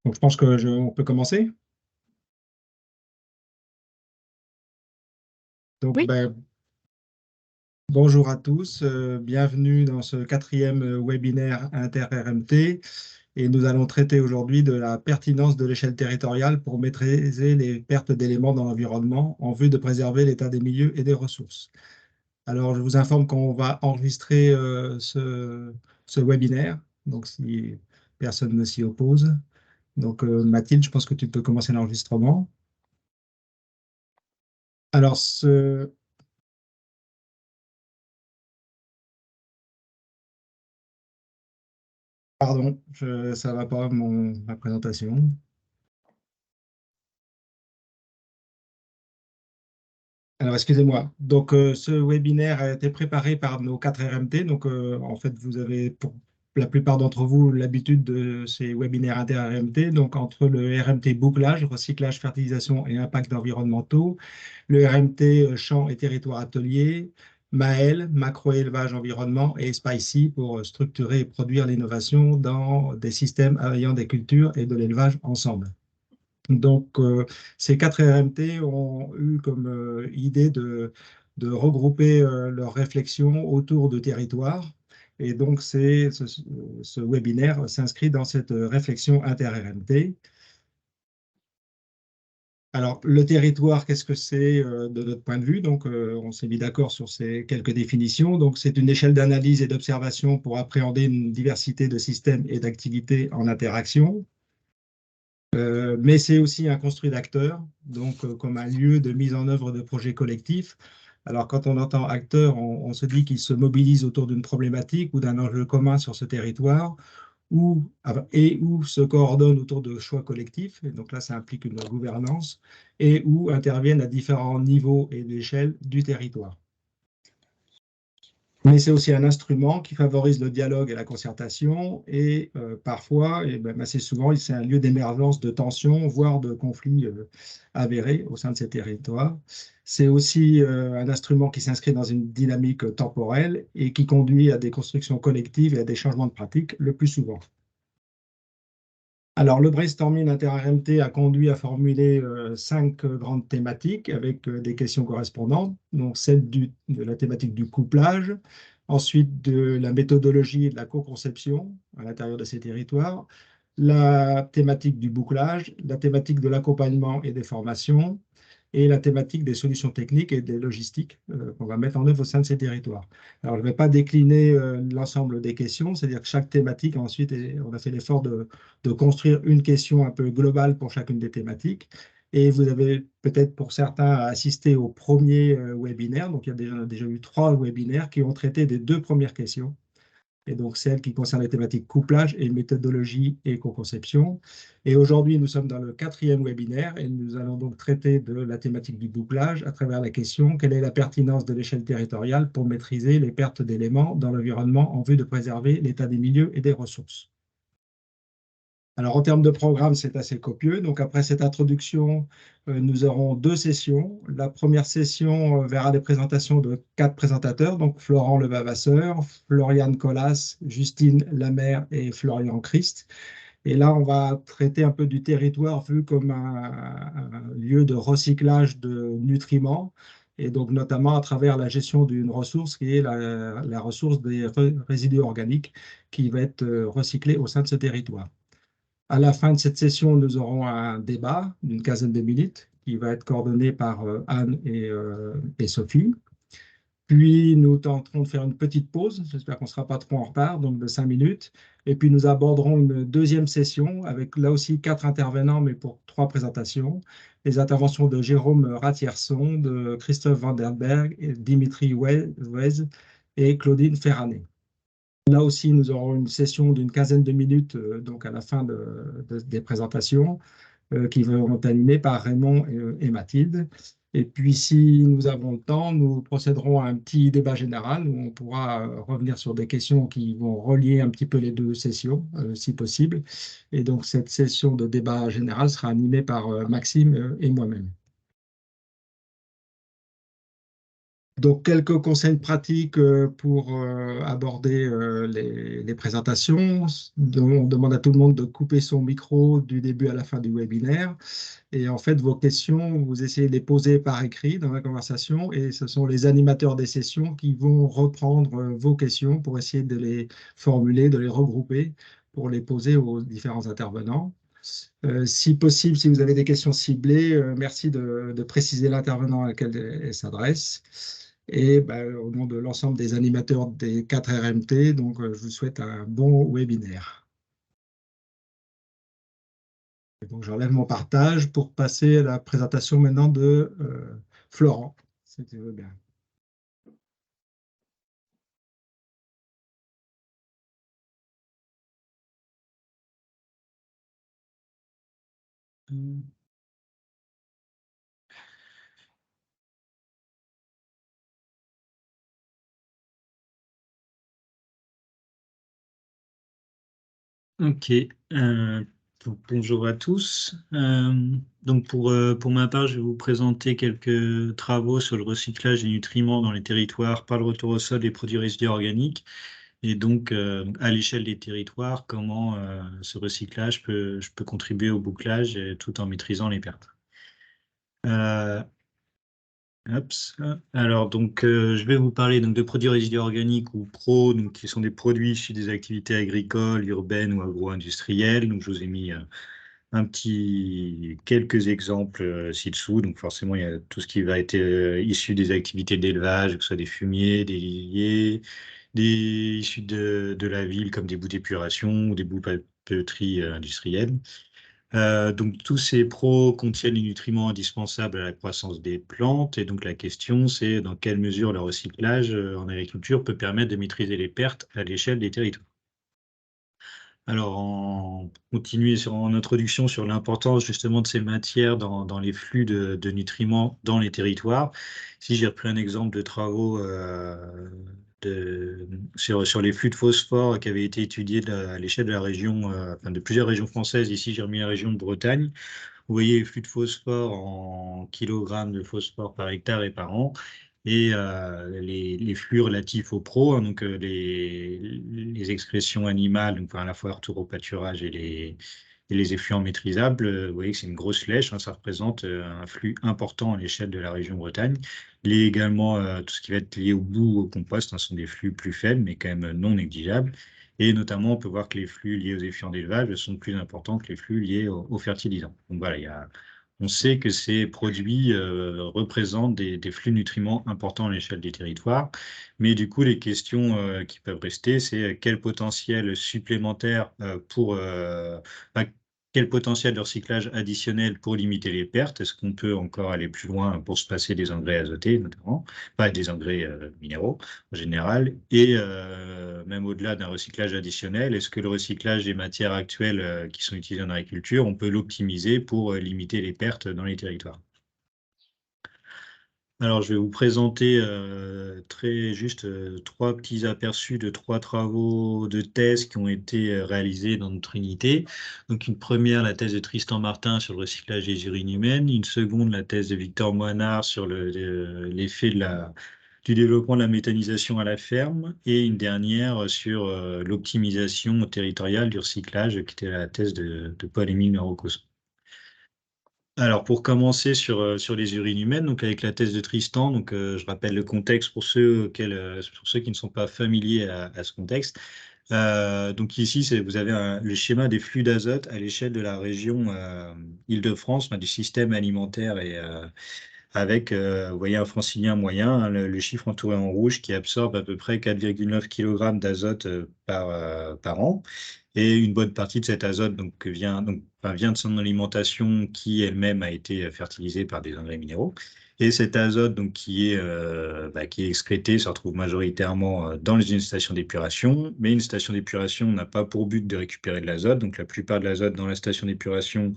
Donc, je pense on peut commencer. Donc, Oui, bonjour à tous, bienvenue dans ce quatrième webinaire inter-RMT. Et nous allons traiter aujourd'hui de la pertinence de l'échelle territoriale pour maîtriser les pertes d'éléments dans l'environnement en vue de préserver l'état des milieux et des ressources. Alors, je vous informe qu'on va enregistrer ce webinaire, donc si personne ne s'y oppose. Donc, Mathilde, je pense que tu peux commencer l'enregistrement. Alors, pardon, ça va pas ma présentation. Alors, excusez-moi. Donc, ce webinaire a été préparé par nos 4 RMT. Donc, en fait, vous avez, pour la plupart d'entre vous, l'habitude de ces webinaires inter-RMT. Donc, entre le RMT bouclage, recyclage, fertilisation et impacts environnementaux, le RMT champs et territoires ateliers, MAEL, macro-élevage environnement, et SPICY pour structurer et produire l'innovation dans des systèmes ayant des cultures et de l'élevage ensemble. Donc, ces 4 RMT ont eu comme idée de regrouper leurs réflexions autour de territoires. Et donc, ce webinaire s'inscrit dans cette réflexion inter-RMT. Alors, le territoire, qu'est-ce que c'est de notre point de vue? Donc, on s'est mis d'accord sur ces quelques définitions. Donc, c'est une échelle d'analyse et d'observation pour appréhender une diversité de systèmes et d'activités en interaction. Mais c'est aussi un construit d'acteurs, donc comme un lieu de mise en œuvre de projets collectifs. Alors, quand on entend acteurs, on se dit qu'ils se mobilisent autour d'une problématique ou d'un enjeu commun sur ce territoire, ou se coordonnent autour de choix collectifs. Et donc là, ça implique une gouvernance, et ou interviennent à différents niveaux et d'échelle du territoire. Mais c'est aussi un instrument qui favorise le dialogue et la concertation, et parfois, et même assez souvent, c'est un lieu d'émergence de tensions, voire de conflits avérés au sein de ces territoires. C'est aussi un instrument qui s'inscrit dans une dynamique temporelle et qui conduit à des constructions collectives et à des changements de pratiques le plus souvent. Alors, le brainstorming inter-RMT a conduit à formuler 5 grandes thématiques avec des questions correspondantes. Donc, celle de la thématique du couplage, ensuite de la méthodologie et de la co-conception à l'intérieur de ces territoires, la thématique du bouclage, la thématique de l'accompagnement et des formations, et la thématique des solutions techniques et des logistiques qu'on va mettre en œuvre au sein de ces territoires. Alors, je ne vais pas décliner l'ensemble des questions, c'est-à-dire que chaque thématique, ensuite, on a fait l'effort de construire une question un peu globale pour chacune des thématiques. Et vous avez peut-être pour certains assisté au premier webinaire. Donc, il y a déjà eu 3 webinaires qui ont traité des 2 premières questions. Et donc celles qui concernent les thématiques couplage et méthodologie et co-conception. Et aujourd'hui, nous sommes dans le 4e webinaire et nous allons donc traiter de la thématique du bouclage à travers la question: quelle est la pertinence de l'échelle territoriale pour maîtriser les pertes d'éléments dans l'environnement en vue de préserver l'état des milieux et des ressources? Alors, en termes de programme, c'est assez copieux. Donc, après cette introduction, nous aurons 2 sessions. La première session verra des présentations de 4 présentateurs, donc Florent Levavasseur, Floriane Collas, Justine Lamère et Florian Christ. Et là, on va traiter un peu du territoire vu comme un lieu de recyclage de nutriments, et donc notamment à travers la gestion d'une ressource qui est la ressource des résidus organiques qui va être recyclée au sein de ce territoire. À la fin de cette session, nous aurons un débat d'une quinzaine de minutes qui va être coordonné par Anne et Sophie. Puis, nous tenterons de faire une petite pause. J'espère qu'on ne sera pas trop en retard, donc de 5 minutes. Et puis, nous aborderons une deuxième session avec là aussi 4 intervenants, mais pour 3 présentations. Les interventions de Jérôme Ratierson, de Christophe Vandenberg, et Dimitri Wez et Claudine Ferranet. Là aussi, nous aurons une session d'une quinzaine de minutes, donc à la fin des présentations, qui vont être animées par Raymond et Mathilde. Et puis, si nous avons le temps, nous procéderons à un petit débat général où on pourra revenir sur des questions qui vont relier un petit peu les 2 sessions, si possible. Et donc, cette session de débat général sera animée par Maxime et moi-même. Donc, quelques conseils pratiques pour aborder les présentations. On demande à tout le monde de couper son micro du début à la fin du webinaire. Et en fait, vos questions, vous essayez de les poser par écrit dans la conversation et ce sont les animateurs des sessions qui vont reprendre vos questions pour essayer de les formuler, de les regrouper pour les poser aux différents intervenants. Si possible, si vous avez des questions ciblées, merci de préciser l'intervenant à laquelle elle s'adresse. Et ben, au nom de l'ensemble des animateurs des 4 RMT, donc, je vous souhaite un bon webinaire. Et donc, j'enlève mon partage pour passer à la présentation maintenant de Florent, si tu veux bien. Ok, euh, donc bonjour à tous. Donc pour ma part, je vais vous présenter quelques travaux sur le recyclage des nutriments dans les territoires par le retour au sol des produits résidus organiques et donc à l'échelle des territoires, comment ce recyclage peut contribuer au bouclage tout en maîtrisant les pertes. Euh, Hops. Alors donc je vais vous parler donc de produits résidus organiques ou PRO, donc qui sont des produits issus des activités agricoles, urbaines ou agro-industrielles. Donc je vous ai mis quelques exemples ci-dessous. Donc forcément, il y a tout ce qui va être issu des activités d'élevage, que ce soit des fumiers, des lisiers, des issus de la ville comme des boues d'épuration ou des boues papeterie industrielles. Donc tous ces pros contiennent les nutriments indispensables à la croissance des plantes et donc la question c'est dans quelle mesure le recyclage en agriculture peut permettre de maîtriser les pertes à l'échelle des territoires. Alors, continuer en introduction sur l'importance justement de ces matières dans les flux de nutriments dans les territoires. Si j'ai repris un exemple de travaux sur les flux de phosphore qui avaient été étudiés à l'échelle de la région, enfin, de plusieurs régions françaises. Ici, j'ai remis la région de Bretagne. Vous voyez les flux de phosphore en kilogrammes de phosphore par hectare et par an et les flux relatifs aux pros, hein, donc les excrétions animales, donc à la fois retour au pâturage et les effluents maîtrisables, vous voyez que c'est une grosse flèche, hein, ça représente un flux important à l'échelle de la région Bretagne. Également, tout ce qui va être lié au boue, au compost, hein, sont des flux plus faibles, mais quand même non négligeables. Et notamment, on peut voir que les flux liés aux effluents d'élevage sont plus importants que les flux liés aux fertilisants. Donc voilà, on sait que ces produits représentent des flux nutriments importants à l'échelle des territoires. Mais du coup, les questions qui peuvent rester, c'est quel potentiel supplémentaire enfin, quel potentiel de recyclage additionnel pour limiter les pertes? Est-ce qu'on peut encore aller plus loin pour se passer des engrais azotés, notamment, pas des engrais minéraux en général, et même au-delà d'un recyclage additionnel, est-ce que le recyclage des matières actuelles qui sont utilisées en agriculture, on peut l'optimiser pour limiter les pertes dans les territoires? Alors, je vais vous présenter très juste trois petits aperçus de trois travaux de thèse qui ont été réalisés dans notre unité. Donc, une première, la thèse de Tristan Martin sur le recyclage des urines humaines. Une seconde, la thèse de Victor Moinard sur l'effet du développement de la méthanisation à la ferme. Et une dernière sur l'optimisation territoriale du recyclage, qui était la thèse de Paul-Émile Merocos. Alors, pour commencer sur les urines humaines, donc avec la thèse de Tristan, donc je rappelle le contexte pour ceux qui ne sont pas familiers à ce contexte. Donc ici, vous avez le schéma des flux d'azote à l'échelle de la région Île-de-France, enfin, du système alimentaire et avec, vous voyez, un francilien moyen, hein, le chiffre entouré en rouge qui absorbe à peu près 4,9 kg d'azote par an. Et une bonne partie de cet azote vient de son alimentation qui elle-même a été fertilisée par des engrais minéraux. Et cet azote qui est excrété se retrouve majoritairement dans une station d'épuration, mais une station d'épuration n'a pas pour but de récupérer de l'azote. Donc la plupart de l'azote dans la station d'épuration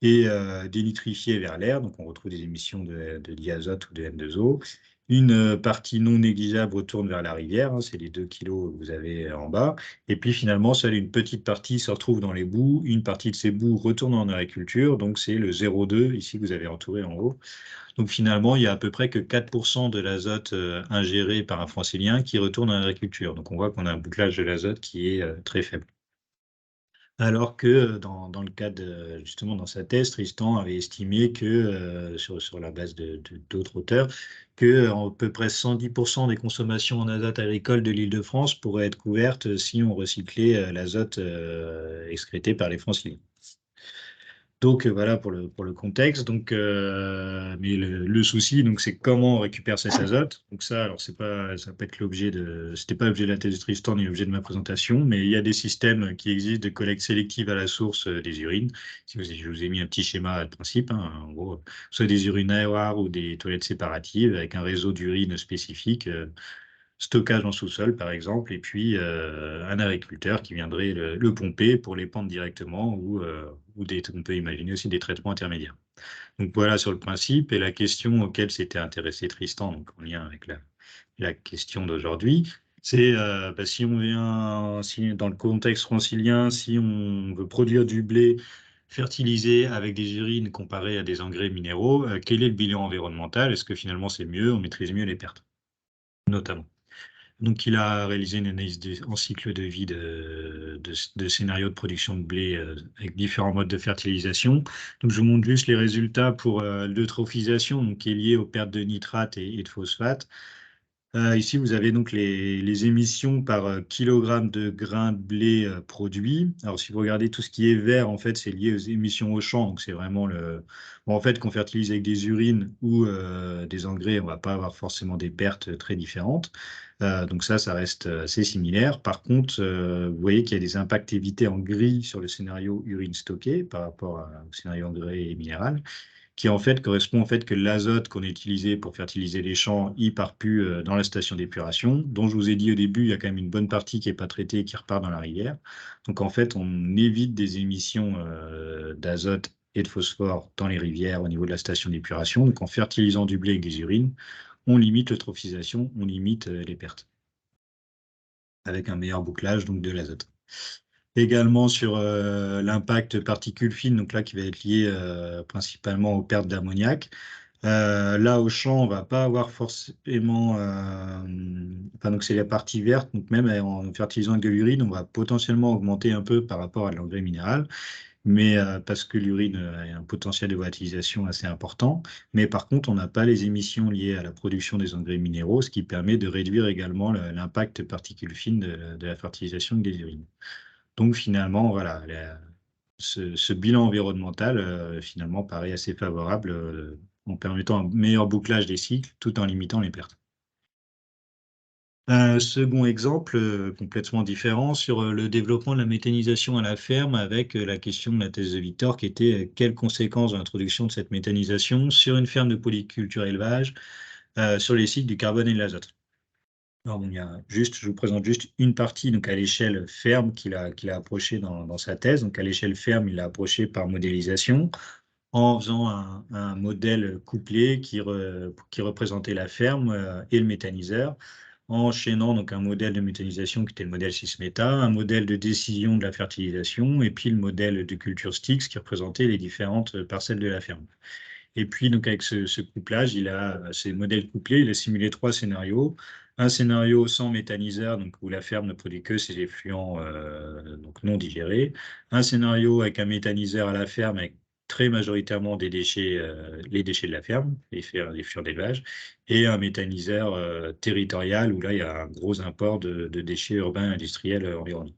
est dénitrifié vers l'air. Donc on retrouve des émissions de diazote ou de N2O. Une partie non négligeable retourne vers la rivière, hein, c'est les 2 kilos que vous avez en bas. Et puis finalement, seule une petite partie se retrouve dans les boues. Une partie de ces boues retourne en agriculture, donc c'est le 0,2 ici que vous avez entouré en haut. Donc finalement, il y a à peu près que 4% de l'azote ingéré par un francilien qui retourne en agriculture. Donc on voit qu'on a un bouclage de l'azote qui est très faible. Alors que dans le cas justement dans sa thèse, Tristan avait estimé que, sur la base d'autres auteurs, que à peu près 110% des consommations en azote agricole de l'Île-de-France pourraient être couvertes si on recyclait l'azote excrété par les franciliens. Donc voilà pour le contexte. Donc, mais le souci, donc c'est comment on récupère ces azotes. Donc ça, alors c'est pas, ça peut être c'était pas l'objet de la thèse de Tristan ni l'objet de ma présentation, mais il y a des systèmes qui existent de collecte sélective à la source des urines. Je vous ai mis un petit schéma de principe, hein, en gros, soit des urinoirs ou des toilettes séparatives avec un réseau d'urine spécifique. Stockage en sous-sol, par exemple, et puis un agriculteur qui viendrait le pomper pour les pendre directement ou on peut imaginer aussi des traitements intermédiaires. Donc voilà sur le principe et la question auquel s'était intéressé Tristan, donc en lien avec la question d'aujourd'hui, c'est bah, si on vient, si, dans le contexte francilien, si on veut produire du blé fertilisé avec des urines comparé à des engrais minéraux, quel est le bilan environnemental? Est-ce que finalement c'est mieux, on maîtrise mieux les pertes, notamment? Donc, il a réalisé une analyse en cycle de vie de scénarios de production de blé avec différents modes de fertilisation. Donc, je vous montre juste les résultats pour l'eutrophisation, donc qui est liée aux pertes de nitrate et de phosphate. Ici, vous avez donc les émissions par kilogramme de grains de blé produit. Alors, si vous regardez tout ce qui est vert, en fait, c'est lié aux émissions au champ. Donc, c'est vraiment Bon, en fait, qu'on fertilise avec des urines ou des engrais, on va pas avoir forcément des pertes très différentes. Donc, ça reste assez similaire. Par contre, vous voyez qu'il y a des impacts évités en gris sur le scénario urine stocké par rapport au scénario engrais et minéral qui en fait correspond au fait que l'azote qu'on a utilisé pour fertiliser les champs, il part plus dans la station d'épuration, dont je vous ai dit au début, il y a quand même une bonne partie qui n'est pas traitée et qui repart dans la rivière. Donc en fait, on évite des émissions d'azote et de phosphore dans les rivières au niveau de la station d'épuration. Donc en fertilisant du blé avec des urines, on limite l'eutrophisation, on limite les pertes, avec un meilleur bouclage donc de l'azote. Également sur l'impact particules fines, donc là qui va être lié principalement aux pertes d'ammoniac. Là, au champ, on va pas avoir forcément. Enfin, donc c'est la partie verte. Donc même en fertilisant avec de l'urine, on va potentiellement augmenter un peu par rapport à l'engrais minéral, mais parce que l'urine a un potentiel de volatilisation assez important. Mais par contre, on n'a pas les émissions liées à la production des engrais minéraux, ce qui permet de réduire également l'impact particules fines de la fertilisation avec des urines. Donc finalement, voilà, ce bilan environnemental finalement paraît assez favorable en permettant un meilleur bouclage des cycles tout en limitant les pertes. Un second exemple complètement différent sur le développement de la méthanisation à la ferme avec la question de la thèse de Victor qui était quelles conséquences de l'introduction de cette méthanisation sur une ferme de polyculture élevage sur les cycles du carbone et de l'azote. Alors, bon, je vous présente juste une partie donc à l'échelle ferme qu'il a approché dans sa thèse. Donc à l'échelle ferme, il l'a approché par modélisation en faisant un modèle couplé qui représentait la ferme et le méthaniseur, en enchaînant donc un modèle de méthanisation qui était le modèle Sysmeta, un modèle de décision de la fertilisation et puis le modèle de culture Styx qui représentait les différentes parcelles de la ferme. Et puis, donc, avec ce couplage, il a ces modèles couplés, il a simulé 3 scénarios. Un scénario sans méthaniseur, donc où la ferme ne produit que ses effluents donc non digérés. Un scénario avec un méthaniseur à la ferme, avec très majoritairement des déchets, les déchets de la ferme, les furs d'élevage, et un méthaniseur territorial, où là, il y a un gros import de déchets urbains industriels environnants.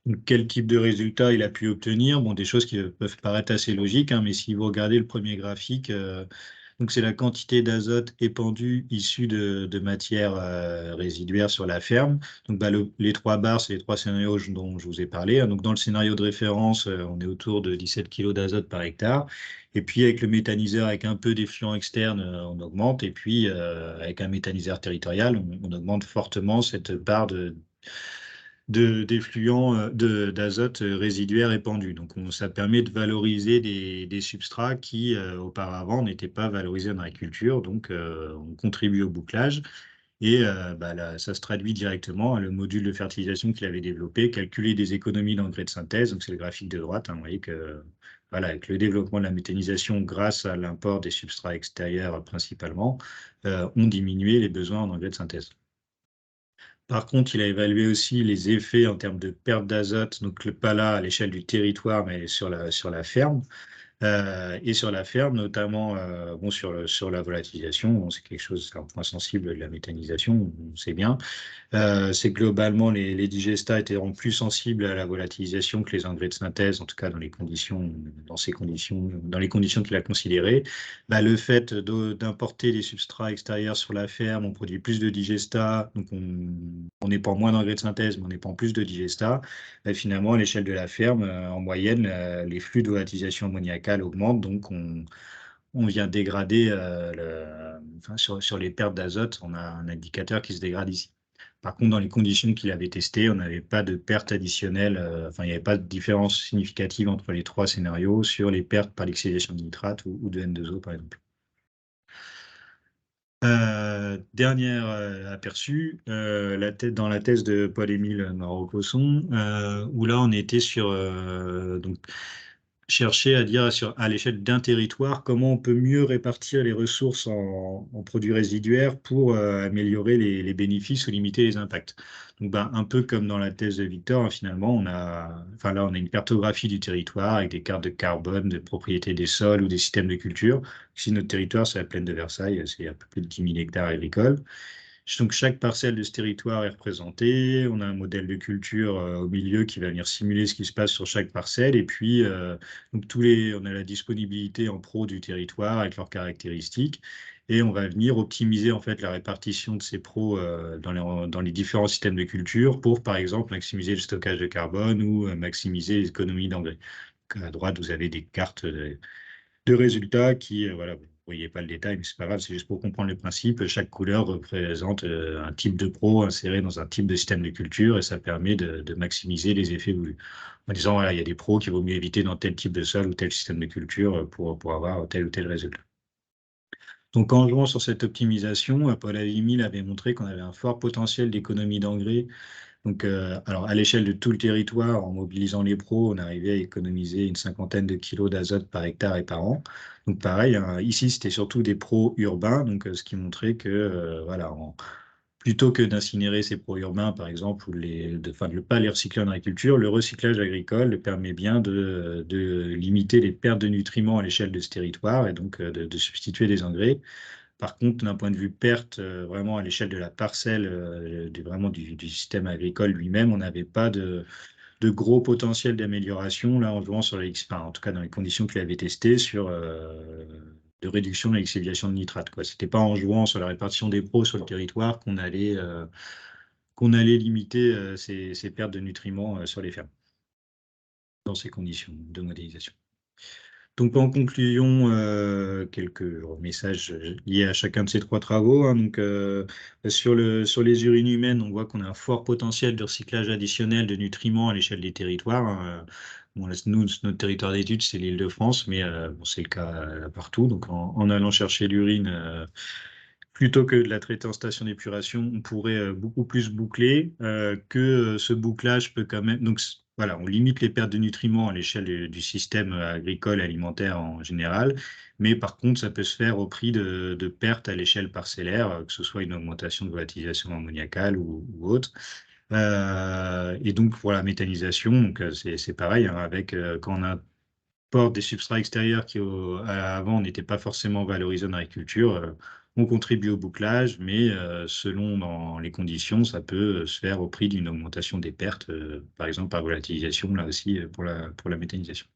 Donc, quel type de résultat il a pu obtenir? Bon, des choses qui peuvent paraître assez logiques, hein, mais si vous regardez le premier graphique, donc c'est la quantité d'azote épandue issue de matières résiduaires sur la ferme. Donc bah, les 3 barres, c'est les 3 scénarios dont je vous ai parlé, hein. Donc dans le scénario de référence, on est autour de 17 kg d'azote par hectare. Et puis avec le méthaniseur, avec un peu d'effluent externe, on augmente. Et puis avec un méthaniseur territorial, on augmente fortement cette part d'effluents d'azote résiduaire épandus. Donc ça permet de valoriser des substrats qui auparavant n'étaient pas valorisés en agriculture. Donc on contribue au bouclage. Et là, ça se traduit directement. Le module de fertilisation qu'il avait développé, calculer des économies d'engrais de synthèse, donc c'est le graphique de droite. Vous voyez que voilà, avec le développement de la méthanisation grâce à l'import des substrats extérieurs principalement, ont diminué les besoins en engrais de synthèse. Par contre, il a évalué aussi les effets en termes de perte d'azote, donc pas là à l'échelle du territoire, mais sur la ferme. Et sur la ferme, notamment sur la volatilisation, c'est quelque chose, c'est un point sensible de la méthanisation, on sait bien. C'est que globalement, les digestats étaient plus sensibles à la volatilisation que les engrais de synthèse, en tout cas dans les conditions qu'il a considérées. Le fait d'importer des substrats extérieurs sur la ferme, on produit plus de digestats, donc on épand moins d'engrais de synthèse, mais on épand plus de digestats. Et finalement, à l'échelle de la ferme, en moyenne, les flux de volatilisation ammoniacale augmentent, donc on vient dégrader sur les pertes d'azote, on a un indicateur qui se dégrade ici. Par contre, dans les conditions qu'il avait testées, on n'avait pas de pertes additionnelles, il n'y avait pas de différence significative entre les trois scénarios sur les pertes par l'oxydation de nitrate ou de N2O, par exemple. Dernier aperçu, dans la thèse de Paul-Émile Marocosson, où là on était sur donc chercher à dire à l'échelle d'un territoire comment on peut mieux répartir les ressources en produits résiduaires pour améliorer les bénéfices ou limiter les impacts. Donc, un peu comme dans la thèse de Victor, hein, finalement, on a une cartographie du territoire avec des cartes de carbone, de propriétés des sols ou des systèmes de culture. Ici, notre territoire, c'est la plaine de Versailles, c'est un peu plus de 10 000 hectares agricoles. Donc, chaque parcelle de ce territoire est représentée. On a un modèle de culture au milieu qui va venir simuler ce qui se passe sur chaque parcelle. Et puis, donc on a la disponibilité en pro du territoire avec leurs caractéristiques. Et on va venir optimiser en fait la répartition de ces pros dans les différents systèmes de culture pour, par exemple, maximiser le stockage de carbone ou maximiser l'économie d'engrais. À droite, vous avez des cartes de résultats qui, voilà, vous ne voyez pas le détail, mais c'est pas grave, c'est juste pour comprendre le principe. Chaque couleur représente un type de pro inséré dans un type de système de culture et ça permet de maximiser les effets voulus. En disant, voilà, il y a des pros qu'il vaut mieux éviter dans tel type de sol ou tel système de culture pour avoir tel ou tel résultat. Donc, en jouant sur cette optimisation, Paul Avimil avait montré qu'on avait un fort potentiel d'économie d'engrais. Donc, alors à l'échelle de tout le territoire, en mobilisant les pros, on arrivait à économiser une cinquantaine de kilos d'azote par hectare et par an. Donc, pareil, hein, ici, c'était surtout des pros urbains, donc ce qui montrait que, voilà, plutôt que d'incinérer ces pros urbains, par exemple, ou de ne pas les recycler en agriculture, le recyclage agricole permet bien de limiter les pertes de nutriments à l'échelle de ce territoire et donc de substituer des engrais. Par contre, d'un point de vue perte, vraiment à l'échelle de la parcelle, vraiment du système agricole lui-même, on n'avait pas de gros potentiel d'amélioration, là, en jouant sur en tout cas dans les conditions qu'il avait testées, de réduction de l'excédation de nitrate, quoi. C'était pas en jouant sur la répartition des pros sur le territoire qu'on allait limiter ces pertes de nutriments sur les fermes, dans ces conditions de modélisation. Donc, en conclusion, quelques messages liés à chacun de ces trois travaux, hein. Donc, sur les urines humaines, on voit qu'on a un fort potentiel de recyclage additionnel de nutriments à l'échelle des territoires, hein. Bon, là, notre territoire d'étude, c'est l'Île-de-France, mais c'est le cas partout. Donc, en allant chercher l'urine, plutôt que de la traiter en station d'épuration, on pourrait beaucoup plus boucler, que ce bouclage peut quand même. Donc, voilà, on limite les pertes de nutriments à l'échelle du système agricole alimentaire en général, mais par contre, ça peut se faire au prix de pertes à l'échelle parcellaire, que ce soit une augmentation de volatilisation ammoniacale ou autre. Et donc, pour la méthanisation, donc, c'est pareil, hein, avec quand on importe des substrats extérieurs qui, avant, n'étaient pas forcément valorisés en agriculture, on contribue au bouclage, mais selon dans les conditions, ça peut se faire au prix d'une augmentation des pertes, par exemple par volatilisation, là aussi, pour la méthanisation.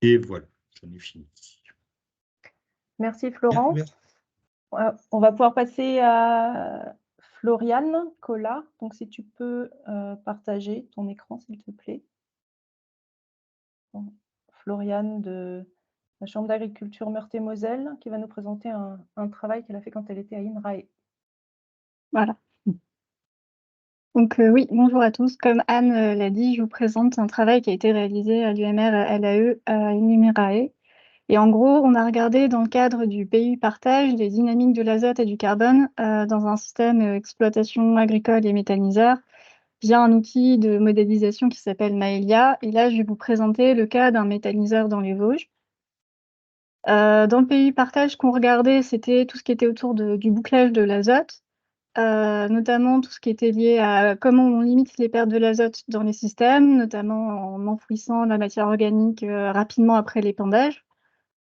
Et voilà, j'en ai fini. Merci Florent. Merci. On va pouvoir passer à Floriane Collat. Donc, si tu peux partager ton écran, s'il te plaît. Bon, Floriane de la Chambre d'agriculture Meurthe-et-Moselle, qui va nous présenter un travail qu'elle a fait quand elle était à INRAE. Voilà. Donc oui, bonjour à tous. Comme Anne l'a dit, je vous présente un travail qui a été réalisé à l'UMR LAE à Unimerae. Et en gros, on a regardé dans le cadre du PU partage les dynamiques de l'azote et du carbone dans un système exploitation agricole et méthaniseur via un outil de modélisation qui s'appelle Maëlia. Et là, je vais vous présenter le cas d'un méthaniseur dans les Vosges. Dans le PU partage, ce qu'on regardait, c'était tout ce qui était autour du bouclage de l'azote. Notamment tout ce qui était lié à comment on limite les pertes de l'azote dans les systèmes, notamment en enfouissant la matière organique rapidement après l'épandage.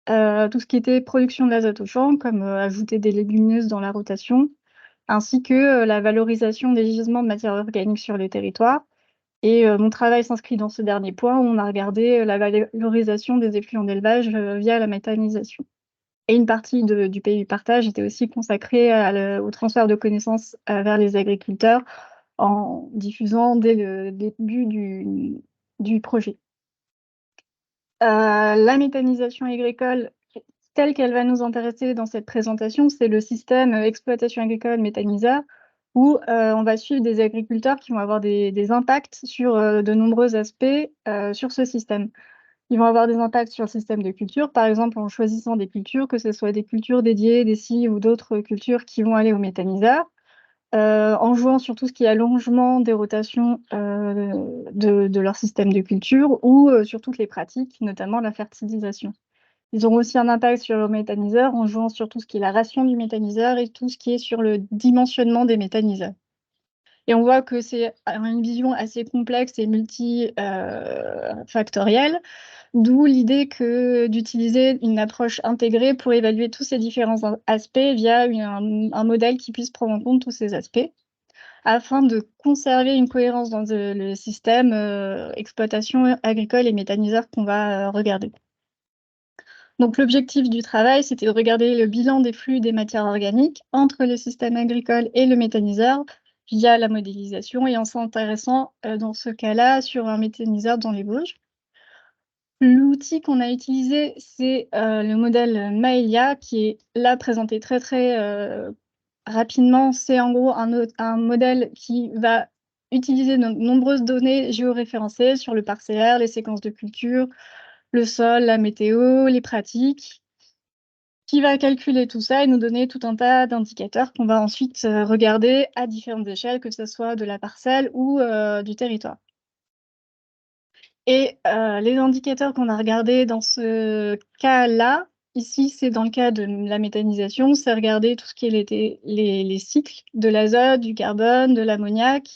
Tout ce qui était production de l'azote au champ, comme ajouter des légumineuses dans la rotation, ainsi que la valorisation des gisements de matière organique sur les territoires. Et mon travail s'inscrit dans ce dernier point où on a regardé la valorisation des effluents d'élevage via la méthanisation. Et une partie du PU partage était aussi consacrée au transfert de connaissances vers les agriculteurs en diffusant dès le début du projet. La méthanisation agricole, telle qu'elle va nous intéresser dans cette présentation, c'est le système exploitation agricole méthaniseur, où on va suivre des agriculteurs qui vont avoir des impacts sur de nombreux aspects sur ce système. Ils vont avoir des impacts sur le système de culture, par exemple en choisissant des cultures, que ce soit des cultures dédiées, des scies ou d'autres cultures qui vont aller au méthaniseur, en jouant sur tout ce qui est allongement des rotations de leur système de culture ou sur toutes les pratiques, notamment la fertilisation. Ils auront aussi un impact sur le méthaniseur en jouant sur tout ce qui est la ration du méthaniseur et tout ce qui est sur le dimensionnement des méthaniseurs. Et on voit que c'est une vision assez complexe et multifactorielle, d'où l'idée d'utiliser une approche intégrée pour évaluer tous ces différents aspects via un modèle qui puisse prendre en compte tous ces aspects, afin de conserver une cohérence dans le système exploitation agricole et méthaniseur qu'on va regarder. Donc l'objectif du travail, c'était de regarder le bilan des flux des matières organiques entre le système agricole et le méthaniseur via la modélisation et en s'intéressant dans ce cas-là sur un méthaniseur dans les Vosges. L'outil qu'on a utilisé, c'est le modèle Maëlia qui est là présenté très rapidement. C'est en gros un modèle qui va utiliser de nombreuses données géoréférencées sur le parcellaire, les séquences de culture, le sol, la météo, les pratiques, qui va calculer tout ça et nous donner tout un tas d'indicateurs qu'on va ensuite regarder à différentes échelles, que ce soit de la parcelle ou du territoire. Et les indicateurs qu'on a regardés dans ce cas-là, ici c'est dans le cas de la méthanisation, c'est regarder tout ce qui est les cycles de l'azote, du carbone, de l'ammoniac.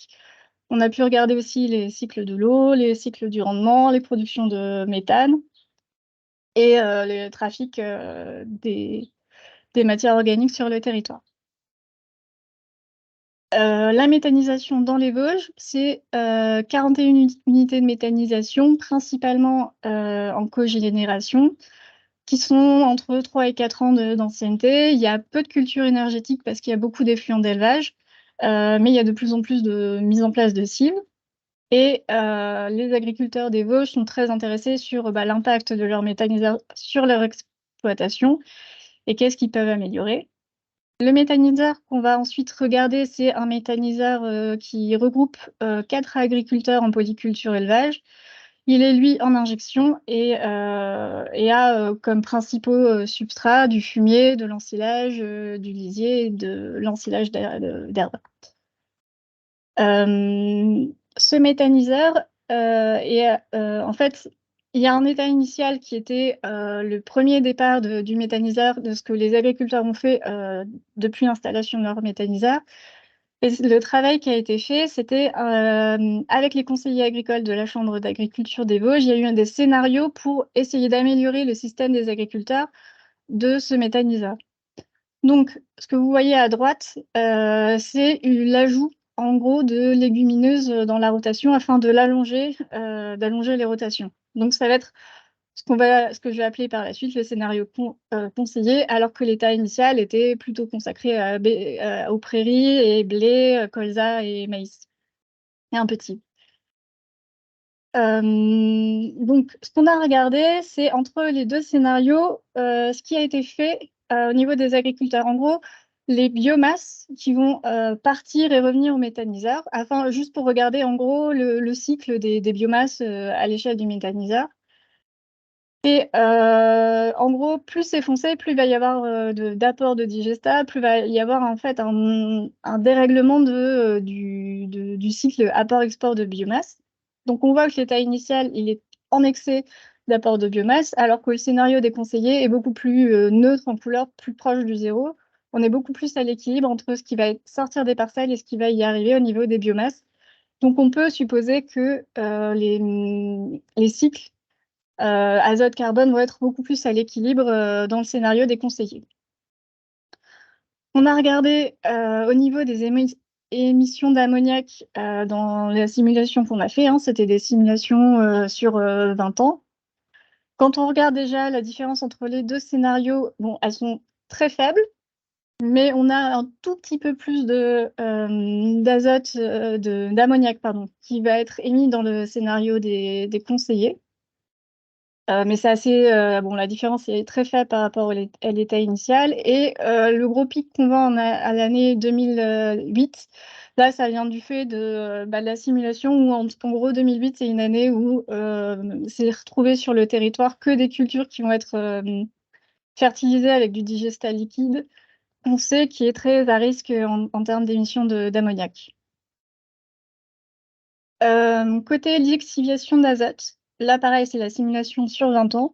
On a pu regarder aussi les cycles de l'eau, les cycles du rendement, les productions de méthane et le trafic des matières organiques sur le territoire. La méthanisation dans les Vosges, c'est 41 unités de méthanisation, principalement en cogénération, qui sont entre 3 et 4 ans d'ancienneté. Il y a peu de culture énergétique parce qu'il y a beaucoup d'effluents d'élevage, mais il y a de plus en plus de mise en place de cives. Et les agriculteurs des Vosges sont très intéressés sur l'impact de leur méthaniseur sur leur exploitation et qu'est-ce qu'ils peuvent améliorer. Le méthaniseur qu'on va ensuite regarder, c'est un méthaniseur qui regroupe 4 agriculteurs en polyculture élevage. Il est, lui, en injection et a comme principaux substrats du fumier, de l'ensilage, du lisier et de l'ensilage d'herbe. Ce méthaniseur en fait, il y a un état initial qui était le premier départ du méthaniseur, de ce que les agriculteurs ont fait depuis l'installation de leur méthaniseur. Et le travail qui a été fait, c'était avec les conseillers agricoles de la Chambre d'agriculture des Vosges, il y a eu des scénarios pour essayer d'améliorer le système des agriculteurs de ce méthaniseur. Donc, ce que vous voyez à droite, c'est l'ajout en gros de légumineuses dans la rotation afin de d'allonger les rotations. Donc, ça va être ce que je vais appeler par la suite le scénario conseillé, alors que l'état initial était plutôt consacré aux prairies et blé, colza et maïs, et un petit. Donc, ce qu'on a regardé, c'est entre les deux scénarios, ce qui a été fait au niveau des agriculteurs. En gros, les biomasses qui vont partir et revenir au méthaniseur, juste pour regarder en gros le cycle des biomasses à l'échelle du méthaniseur. Et en gros, plus c'est foncé, plus il va y avoir d'apport de digestat, plus il va y avoir en fait un dérèglement du cycle apport-export de biomasse. Donc on voit que l'état initial, il est en excès d'apport de biomasse, alors que le scénario déconseillé est beaucoup plus neutre en couleur, plus proche du zéro. On est beaucoup plus à l'équilibre entre ce qui va sortir des parcelles et ce qui va y arriver au niveau des biomasses. Donc on peut supposer que les cycles azote-carbone vont être beaucoup plus à l'équilibre dans le scénario déconseillé. On a regardé au niveau des émissions d'ammoniac dans la simulation qu'on a fait, hein, c'était des simulations sur 20 ans. Quand on regarde déjà la différence entre les deux scénarios, bon, elles sont très faibles, mais on a un tout petit peu plus d'ammoniac, qui va être émis dans le scénario des conseillers. Mais c'est assez, bon, la différence est très faible par rapport à l'état initial. Et le gros pic qu'on voit à l'année 2008, là, ça vient du fait de la simulation où, en gros, 2008, c'est une année où c'est retrouvé sur le territoire que des cultures qui vont être fertilisées avec du digestat liquide, on sait qui est très à risque en termes d'émissions d'ammoniac. Côté lixiviation d'azote, là, pareil, c'est la simulation sur 20 ans.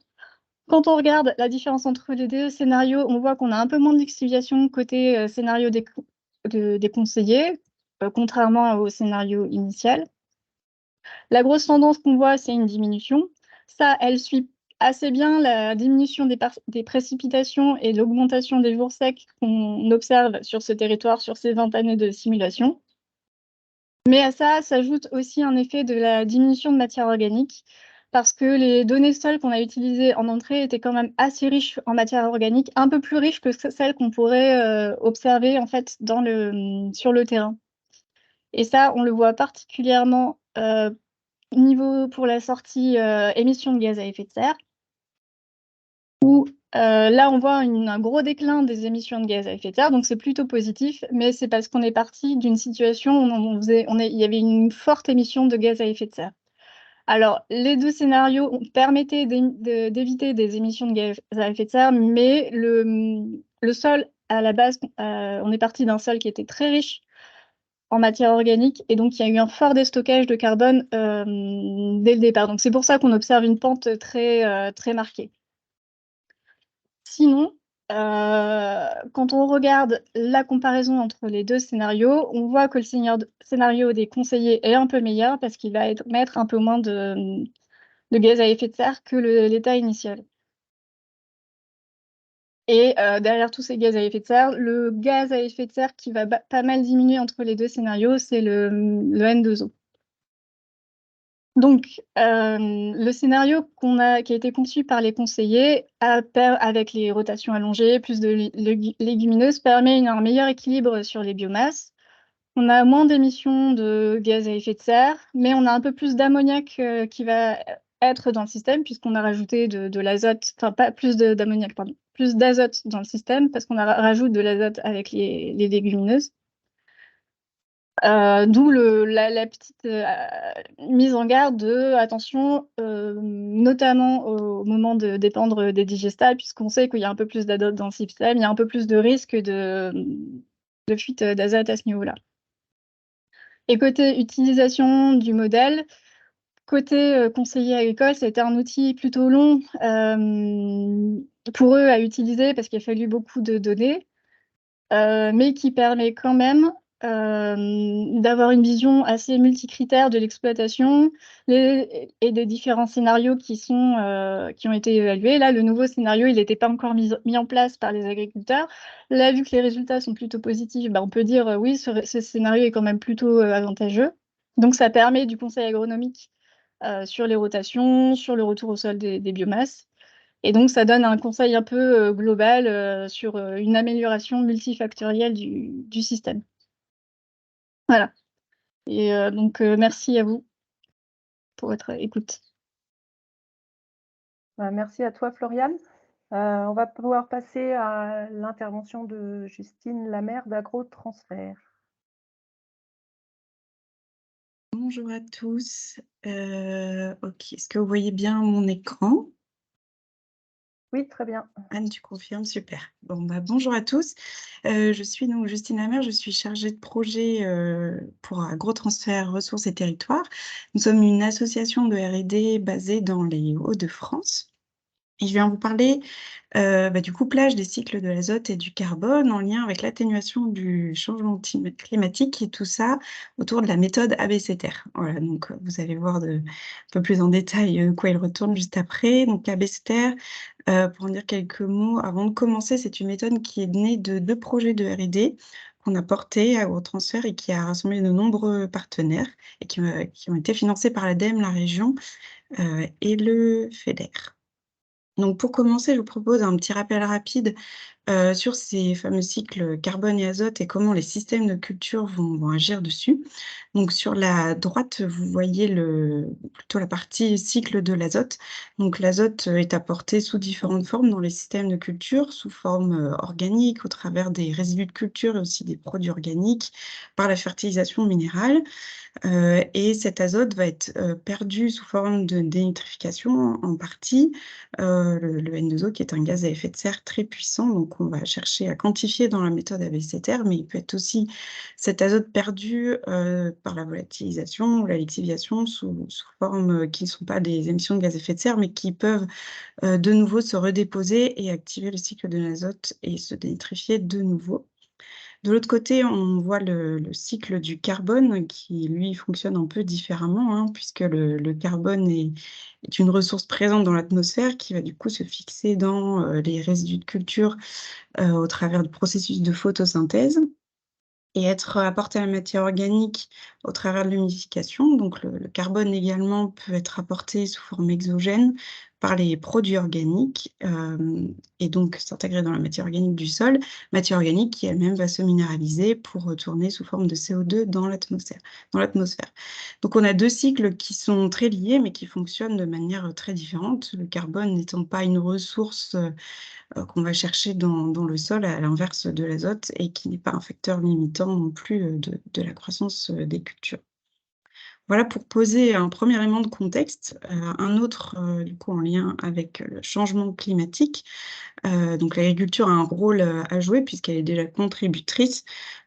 Quand on regarde la différence entre les deux scénarios, on voit qu'on a un peu moins de lixiviation côté scénario des conseillers, contrairement au scénario initial. La grosse tendance qu'on voit, c'est une diminution. Ça, elle suit assez bien la diminution des précipitations et l'augmentation des jours secs qu'on observe sur ce territoire, sur ces 20 années de simulation. Mais à ça s'ajoute aussi un effet de la diminution de matière organique, parce que les données sols qu'on a utilisées en entrée étaient quand même assez riches en matière organique, un peu plus riches que celles qu'on pourrait observer en fait sur le terrain. Et ça, on le voit particulièrement niveau pour la sortie émissions de gaz à effet de serre, où là, on voit un gros déclin des émissions de gaz à effet de serre, donc c'est plutôt positif, mais c'est parce qu'on est parti d'une situation où il y avait une forte émission de gaz à effet de serre. Alors, les deux scénarios permettaient d'éviter des émissions de gaz à effet de serre, mais le sol, à la base, on est parti d'un sol qui était très riche en matière organique, et donc il y a eu un fort déstockage de carbone dès le départ. Donc c'est pour ça qu'on observe une pente très marquée. Sinon, quand on regarde la comparaison entre les deux scénarios, on voit que le scénario des conseillers est un peu meilleur parce qu'il va mettre un peu moins de gaz à effet de serre que l'état initial. Et derrière tous ces gaz à effet de serre, le gaz à effet de serre qui va pas mal diminuer entre les deux scénarios, c'est le N2O. Donc, le scénario qui a été conçu par les conseillers avec les rotations allongées, plus de légumineuses, permet un meilleur équilibre sur les biomasses. On a moins d'émissions de gaz à effet de serre, mais on a un peu plus d'ammoniac qui va être dans le système, puisqu'on a rajouté de l'azote, enfin pas plus d'ammoniac, pardon, plus d'azote dans le système, parce qu'on rajoute de l'azote avec les légumineuses. D'où la petite mise en garde de attention, notamment au moment de dépendre des digestats, puisqu'on sait qu'il y a un peu plus d'azote dans le système, il y a un peu plus de risque de fuite d'azote à ce niveau-là. Et côté utilisation du modèle, côté conseiller agricole, c'était un outil plutôt long pour eux à utiliser parce qu'il a fallu beaucoup de données, mais qui permet quand même d'avoir une vision assez multicritère de l'exploitation et des différents scénarios qui ont été évalués. Là, le nouveau scénario, il n'était pas encore mis en place par les agriculteurs. Là, vu que les résultats sont plutôt positifs, on peut dire oui, ce scénario est quand même plutôt avantageux. Donc, ça permet du conseil agronomique sur les rotations, sur le retour au sol des biomasses. Et donc, ça donne un conseil un peu global sur une amélioration multifactorielle du système. Voilà. Et donc, merci à vous pour votre écoute. Merci à toi, Floriane. On va pouvoir passer à l'intervention de Justine Lamère d'AgroTransfert. Bonjour à tous. Ok, est-ce que vous voyez bien mon écran? Oui, très bien. Anne, tu confirmes? Super. Bon, bonjour à tous. Je suis donc Justine Lamère, je suis chargée de projet pour AgroTransfert Ressources et Territoires. Nous sommes une association de R&D basée dans les Hauts-de-France. Et je viens vous parler du couplage des cycles de l'azote et du carbone en lien avec l'atténuation du changement climatique et tout ça autour de la méthode ABCTR. Voilà, donc vous allez voir un peu plus en détail quoi il retourne juste après. Donc ABCTR, pour en dire quelques mots, avant de commencer, c'est une méthode qui est née de 2 projets de R&D qu'on a portés à AgroTransfert et qui a rassemblé de nombreux partenaires et qui ont été financés par l'ADEME, la région et le FEDER. Donc pour commencer, je vous propose un petit rappel rapide sur ces fameux cycles carbone et azote et comment les systèmes de culture vont agir dessus. Donc sur la droite, vous voyez plutôt la partie cycle de l'azote. Donc l'azote est apporté sous différentes formes dans les systèmes de culture, sous forme organique, au travers des résidus de culture et aussi des produits organiques, par la fertilisation minérale. Et cet azote va être perdu sous forme de dénitrification en partie, le N2O qui est un gaz à effet de serre très puissant, donc on va chercher à quantifier dans la méthode ABCTR, mais il peut être aussi cet azote perdu par la volatilisation ou la lixiviation sous forme qui ne sont pas des émissions de gaz à effet de serre, mais qui peuvent de nouveau se redéposer et activer le cycle de l'azote et se dénitrifier de nouveau. De l'autre côté, on voit le cycle du carbone qui, lui, fonctionne un peu différemment, hein, puisque le carbone est une ressource présente dans l'atmosphère qui va du coup se fixer dans les résidus de culture au travers du processus de photosynthèse et être apporté à la matière organique au travers de l'humidification. Donc le carbone également peut être apporté sous forme exogène par les produits organiques et donc s'intégrer dans la matière organique du sol, matière organique qui elle-même va se minéraliser pour retourner sous forme de CO2 dans l'atmosphère. Donc on a 2 cycles qui sont très liés mais qui fonctionnent de manière très différente. Le carbone n'étant pas une ressource qu'on va chercher dans le sol, à l'inverse de l'azote, et qui n'est pas un facteur limitant non plus de la croissance des cultures. Voilà pour poser un premier élément de contexte. Un autre, du coup, en lien avec le changement climatique. Donc l'agriculture a un rôle à jouer puisqu'elle est déjà contributrice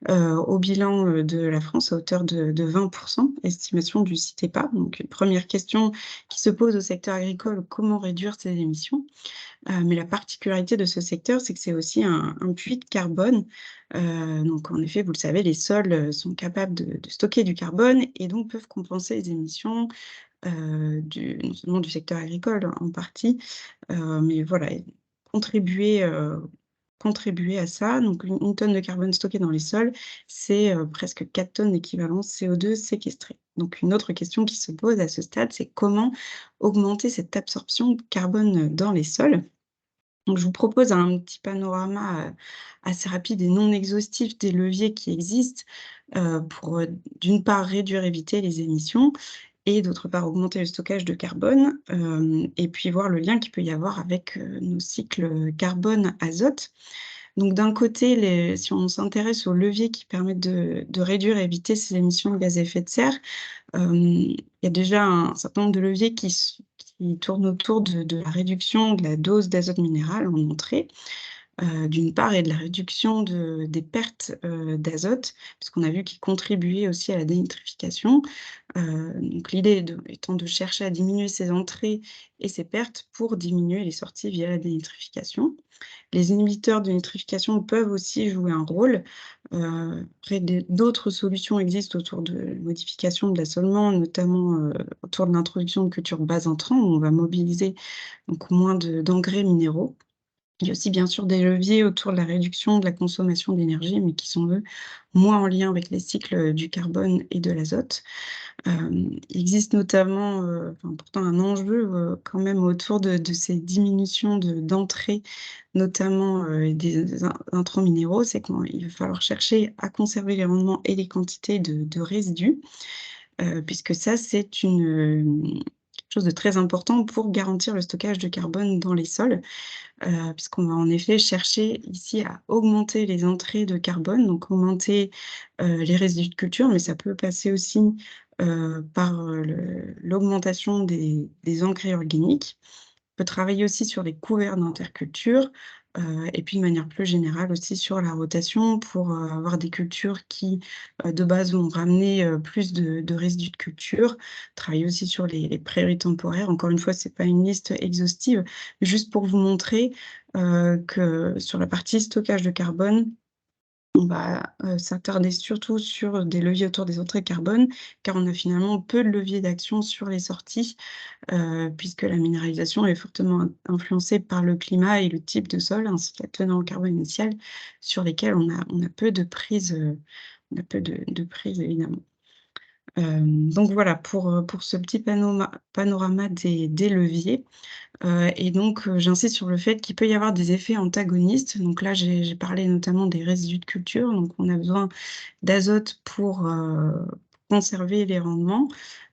au bilan de la France à hauteur de 20%, estimation du CITEPA. Donc une première question qui se pose au secteur agricole, comment réduire ces émissions? Mais la particularité de ce secteur, c'est que c'est aussi un puits de carbone. Donc en effet, vous le savez, les sols sont capables de stocker du carbone et donc peuvent compenser les émissions non seulement du secteur agricole en partie, mais voilà, contribuer, contribuer à ça. Donc une tonne de carbone stockée dans les sols, c'est presque 4 tonnes d'équivalent CO2 séquestrées. Donc une autre question qui se pose à ce stade, c'est comment augmenter cette absorption de carbone dans les sols? Donc je vous propose un petit panorama assez rapide et non exhaustif des leviers qui existent pour d'une part réduire, éviter les émissions et d'autre part augmenter le stockage de carbone et puis voir le lien qu'il peut y avoir avec nos cycles carbone-azote. Donc d'un côté, si on s'intéresse aux leviers qui permettent de réduire et éviter ces émissions de gaz à effet de serre, il y a déjà un certain nombre de leviers qui tournent autour de la réduction de la dose d'azote minéral en entrée, d'une part, et de la réduction des pertes d'azote, puisqu'on a vu qu'ils contribuaient aussi à la dénitrification. Donc l'idée étant de chercher à diminuer ces entrées et ces pertes pour diminuer les sorties via la dénitrification. Les inhibiteurs de nitrification peuvent aussi jouer un rôle. Après, d'autres solutions existent autour de modification de l'assolement, notamment autour de l'introduction de cultures bas intrants, où on va mobiliser donc moins d'engrais minéraux. Il y a aussi bien sûr des leviers autour de la réduction de la consommation d'énergie, mais qui sont eux moins en lien avec les cycles du carbone et de l'azote. Il existe notamment, pourtant un enjeu quand même autour de ces diminutions d'entrée, notamment des intrants minéraux, c'est qu'il va falloir chercher à conserver les rendements et les quantités de résidus, puisque ça c'est chose de très important pour garantir le stockage de carbone dans les sols, puisqu'on va en effet chercher ici à augmenter les entrées de carbone, donc augmenter les résidus de culture, mais ça peut passer aussi par l'augmentation des engrais organiques. On peut travailler aussi sur les couverts d'interculture, et puis de manière plus générale aussi sur la rotation pour avoir des cultures qui, de base, vont ramener plus de résidus de culture. Travailler aussi sur les prairies temporaires. Encore une fois, ce n'est pas une liste exhaustive, mais juste pour vous montrer que sur la partie stockage de carbone, on va s'attarder surtout sur des leviers autour des entrées carbone, car on a finalement peu de leviers d'action sur les sorties, puisque la minéralisation est fortement influencée par le climat et le type de sol, ainsi que la teneur en carbone initiale, sur lesquels on a peu de prises, de prises évidemment. Donc voilà pour ce petit panorama des leviers. Et donc, j'insiste sur le fait qu'il peut y avoir des effets antagonistes. Donc là, j'ai parlé notamment des résidus de culture. Donc on a besoin d'azote pour conserver les rendements.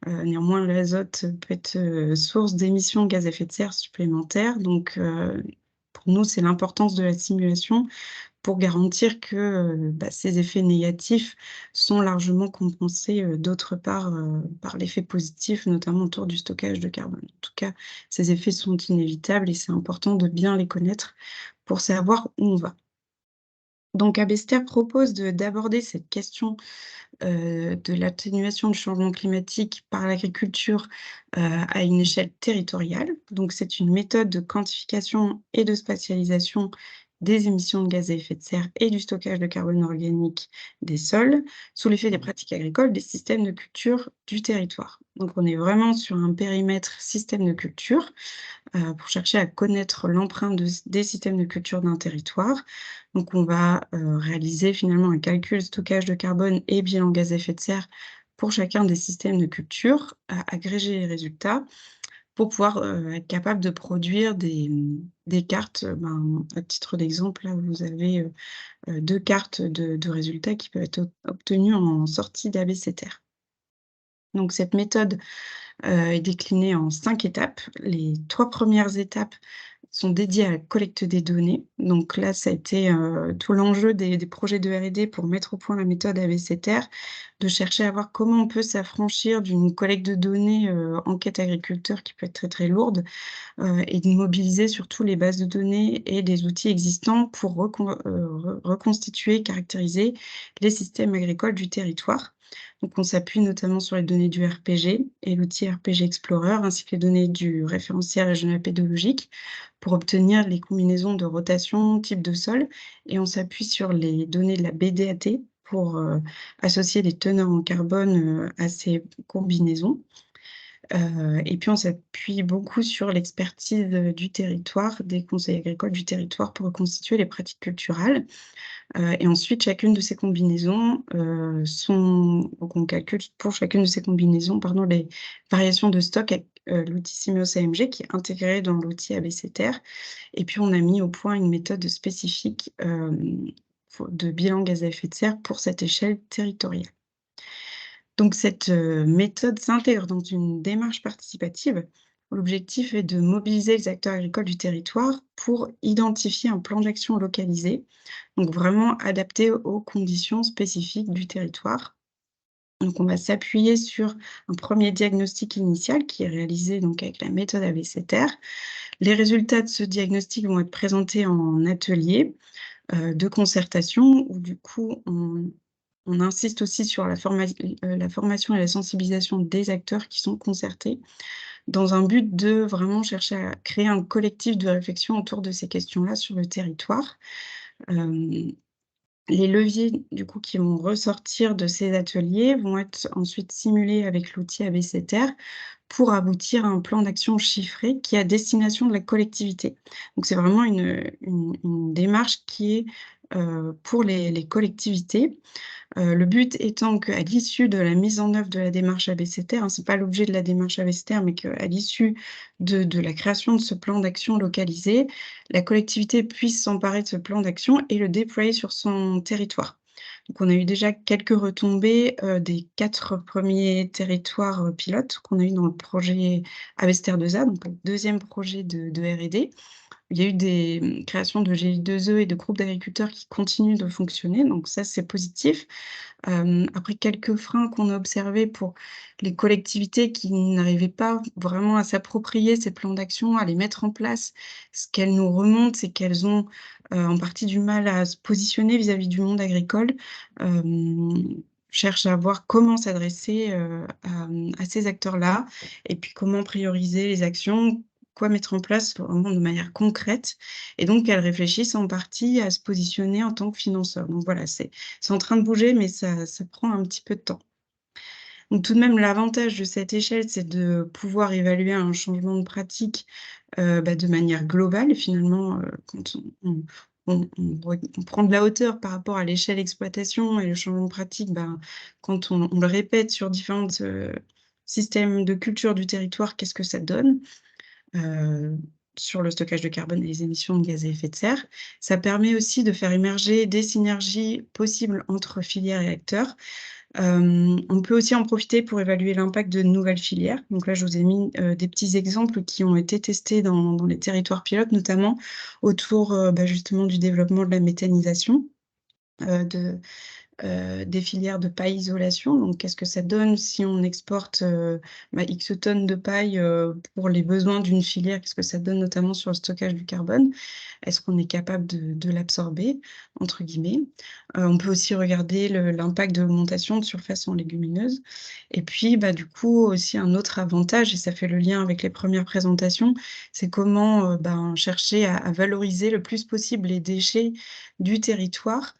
Néanmoins, l'azote peut être source d'émissions de gaz à effet de serre supplémentaires. Donc pour nous, c'est l'importance de la simulation pour garantir que ces effets négatifs sont largement compensés d'autre part par l'effet positif, notamment autour du stockage de carbone. En tout cas, ces effets sont inévitables et c'est important de bien les connaître pour savoir où on va. Donc, Abester propose d'aborder cette question de l'atténuation du changement climatique par l'agriculture à une échelle territoriale. Donc, c'est une méthode de quantification et de spatialisation des émissions de gaz à effet de serre et du stockage de carbone organique des sols sous l'effet des pratiques agricoles des systèmes de culture du territoire. Donc, on est vraiment sur un périmètre système de culture pour chercher à connaître l'empreinte des systèmes de culture d'un territoire. Donc, on va réaliser finalement un calcul stockage de carbone et bilan gaz à effet de serre pour chacun des systèmes de culture, agréger les résultats pour pouvoir être capable de produire des cartes. À titre d'exemple, là, vous avez 2 cartes de résultats qui peuvent être obtenues en sortie d'ABCTR. Donc, cette méthode est déclinée en 5 étapes. Les 3 premières étapes sont dédiées à la collecte des données. Donc là, ça a été tout l'enjeu des projets de R&D pour mettre au point la méthode ABCTR, de chercher à voir comment on peut s'affranchir d'une collecte de données enquête agriculteur qui peut être très, très lourde, et de mobiliser surtout les bases de données et les outils existants pour reconstituer, caractériser les systèmes agricoles du territoire. Donc, on s'appuie notamment sur les données du RPG et l'outil RPG Explorer, ainsi que les données du référentiel régional pédologique pour obtenir les combinaisons de rotation, type de sol, et on s'appuie sur les données de la BDAT pour associer les teneurs en carbone à ces combinaisons. Et puis on s'appuie beaucoup sur l'expertise du territoire, des conseils agricoles du territoire pour reconstituer les pratiques culturales. Et ensuite, chacune de ces combinaisons donc on calcule pour chacune de ces combinaisons, les variations de stock avec l'outil Simios AMG qui est intégré dans l'outil ABCTR. Et puis on a mis au point une méthode spécifique de bilan gaz à effet de serre pour cette échelle territoriale. Donc cette méthode s'intègre dans une démarche participative. L'objectif est de mobiliser les acteurs agricoles du territoire pour identifier un plan d'action localisé, donc vraiment adapté aux conditions spécifiques du territoire. Donc on va s'appuyer sur un premier diagnostic initial qui est réalisé donc avec la méthode ABCTR. Les résultats de ce diagnostic vont être présentés en atelier de concertation où du coup on insiste aussi sur la formation et la sensibilisation des acteurs qui sont concertés, dans un but de vraiment chercher à créer un collectif de réflexion autour de ces questions-là sur le territoire. Les leviers, du coup, qui vont ressortir de ces ateliers vont être ensuite simulés avec l'outil ABCTR pour aboutir à un plan d'action chiffré qui est à destination de la collectivité. Donc, c'est vraiment une démarche qui est pour les collectivités. Le but étant qu'à l'issue de la mise en œuvre de la démarche ABCTR, ce n'est pas l'objet de la démarche ABCTR, mais qu'à l'issue de la création de ce plan d'action localisé, la collectivité puisse s'emparer de ce plan d'action et le déployer sur son territoire. Donc, on a eu déjà quelques retombées des 4 premiers territoires pilotes qu'on a eu dans le projet Avester2A, donc le deuxième projet de R&D. Il y a eu des créations de GI2E et de groupes d'agriculteurs qui continuent de fonctionner, donc ça, c'est positif. Après quelques freins qu'on a observés pour les collectivités qui n'arrivaient pas vraiment à s'approprier ces plans d'action, à les mettre en place. Ce qu'elles nous remontent, c'est qu'elles ont, en partie du mal à se positionner vis-à-vis du monde agricole, cherchent à voir comment s'adresser, à ces acteurs-là et puis comment prioriser les actions, quoi mettre en place vraiment de manière concrète et donc elles réfléchissent en partie à se positionner en tant que financeurs. Donc voilà, c'est en train de bouger, mais ça prend un petit peu de temps. Donc tout de même, l'avantage de cette échelle, c'est de pouvoir évaluer un changement de pratique, de manière globale. Et finalement, quand on prend de la hauteur par rapport à l'échelle exploitation et le changement de pratique, quand on le répète sur différents systèmes de culture du territoire, qu'est-ce que ça donne? Sur le stockage de carbone et les émissions de gaz à effet de serre. Ça permet aussi de faire émerger des synergies possibles entre filières et acteurs. On peut aussi en profiter pour évaluer l'impact de nouvelles filières. Donc là, je vous ai mis des petits exemples qui ont été testés dans les territoires pilotes, notamment autour justement du développement de la méthanisation, des filières de paille isolation. Donc, qu'est-ce que ça donne si on exporte X tonnes de paille pour les besoins d'une filière? Qu'est-ce que ça donne notamment sur le stockage du carbone? Est-ce qu'on est capable de l'absorber, entre guillemets? On peut aussi regarder l'impact de l'augmentation de surface en légumineuses. Et puis, du coup, aussi un autre avantage, et ça fait le lien avec les premières présentations, c'est comment chercher à valoriser le plus possible les déchets du territoire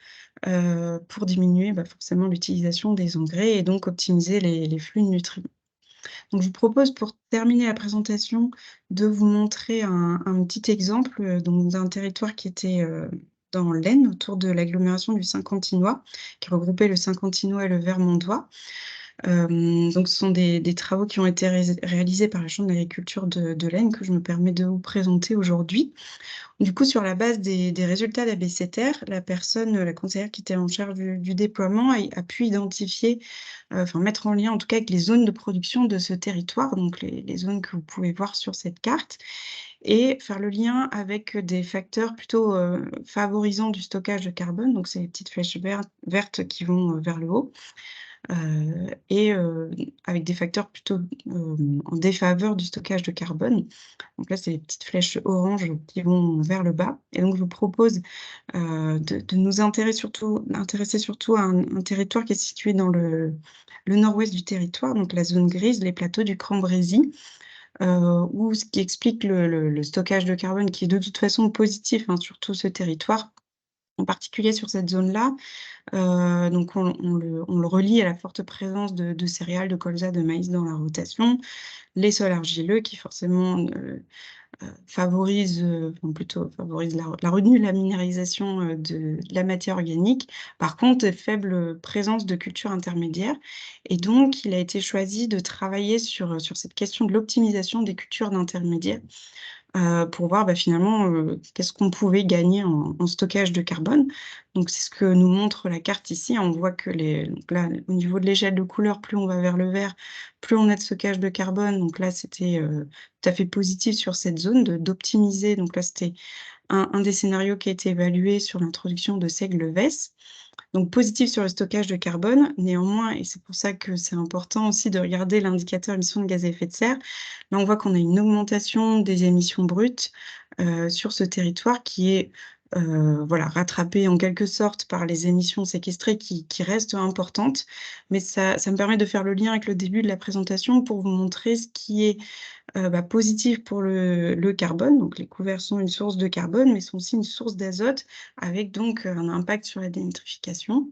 pour diminuer forcément l'utilisation des engrais et donc optimiser les flux de nutriments. Donc je vous propose pour terminer la présentation de vous montrer un petit exemple d'un territoire qui était dans l'Aisne, autour de l'agglomération du Saint-Quentinois, qui regroupait le Saint-Quentinois et le Vermandois. Donc ce sont des travaux qui ont été réalisés par la Chambre d'agriculture de l'Aisne que je me permets de vous présenter aujourd'hui. Du coup, sur la base des résultats d'ABCTR, la conseillère qui était en charge du déploiement a pu identifier, mettre en lien en tout cas avec les zones de production de ce territoire, donc les zones que vous pouvez voir sur cette carte, et faire le lien avec des facteurs plutôt favorisant du stockage de carbone, donc c'est les petites flèches vertes qui vont vers le haut. Et avec des facteurs plutôt en défaveur du stockage de carbone. Donc là, c'est les petites flèches oranges qui vont vers le bas. Et donc, je vous propose de nous intéresser surtout à un territoire qui est situé dans le nord-ouest du territoire, donc la zone grise, les plateaux du Cambrésis, où ce qui explique le stockage de carbone qui est de toute façon positif sur tout ce territoire, en particulier sur cette zone-là. Donc on le relie à la forte présence de céréales, de colza, de maïs dans la rotation, les sols argileux qui forcément favorisent la retenue de la minéralisation de la matière organique. Par contre, faible présence de cultures intermédiaires et donc il a été choisi de travailler sur cette question de l'optimisation des cultures d'intermédiaires. Pour voir finalement qu'est-ce qu'on pouvait gagner en stockage de carbone. Donc c'est ce que nous montre la carte ici. On voit que donc là, au niveau de l'échelle de couleur, plus on va vers le vert, plus on a de stockage de carbone. Donc là, c'était tout à fait positif sur cette zone d'optimiser. Donc là, c'était un des scénarios qui a été évalué sur l'introduction de seigle-vesse. Donc positif sur le stockage de carbone, néanmoins, et c'est pour ça que c'est important aussi de regarder l'indicateur émissions de gaz à effet de serre, là on voit qu'on a une augmentation des émissions brutes sur ce territoire qui est rattrapée en quelque sorte par les émissions séquestrées qui restent importantes, mais ça me permet de faire le lien avec le début de la présentation pour vous montrer ce qui est positif pour le carbone. Donc les couverts sont une source de carbone, mais sont aussi une source d'azote, avec donc un impact sur la dénitrification,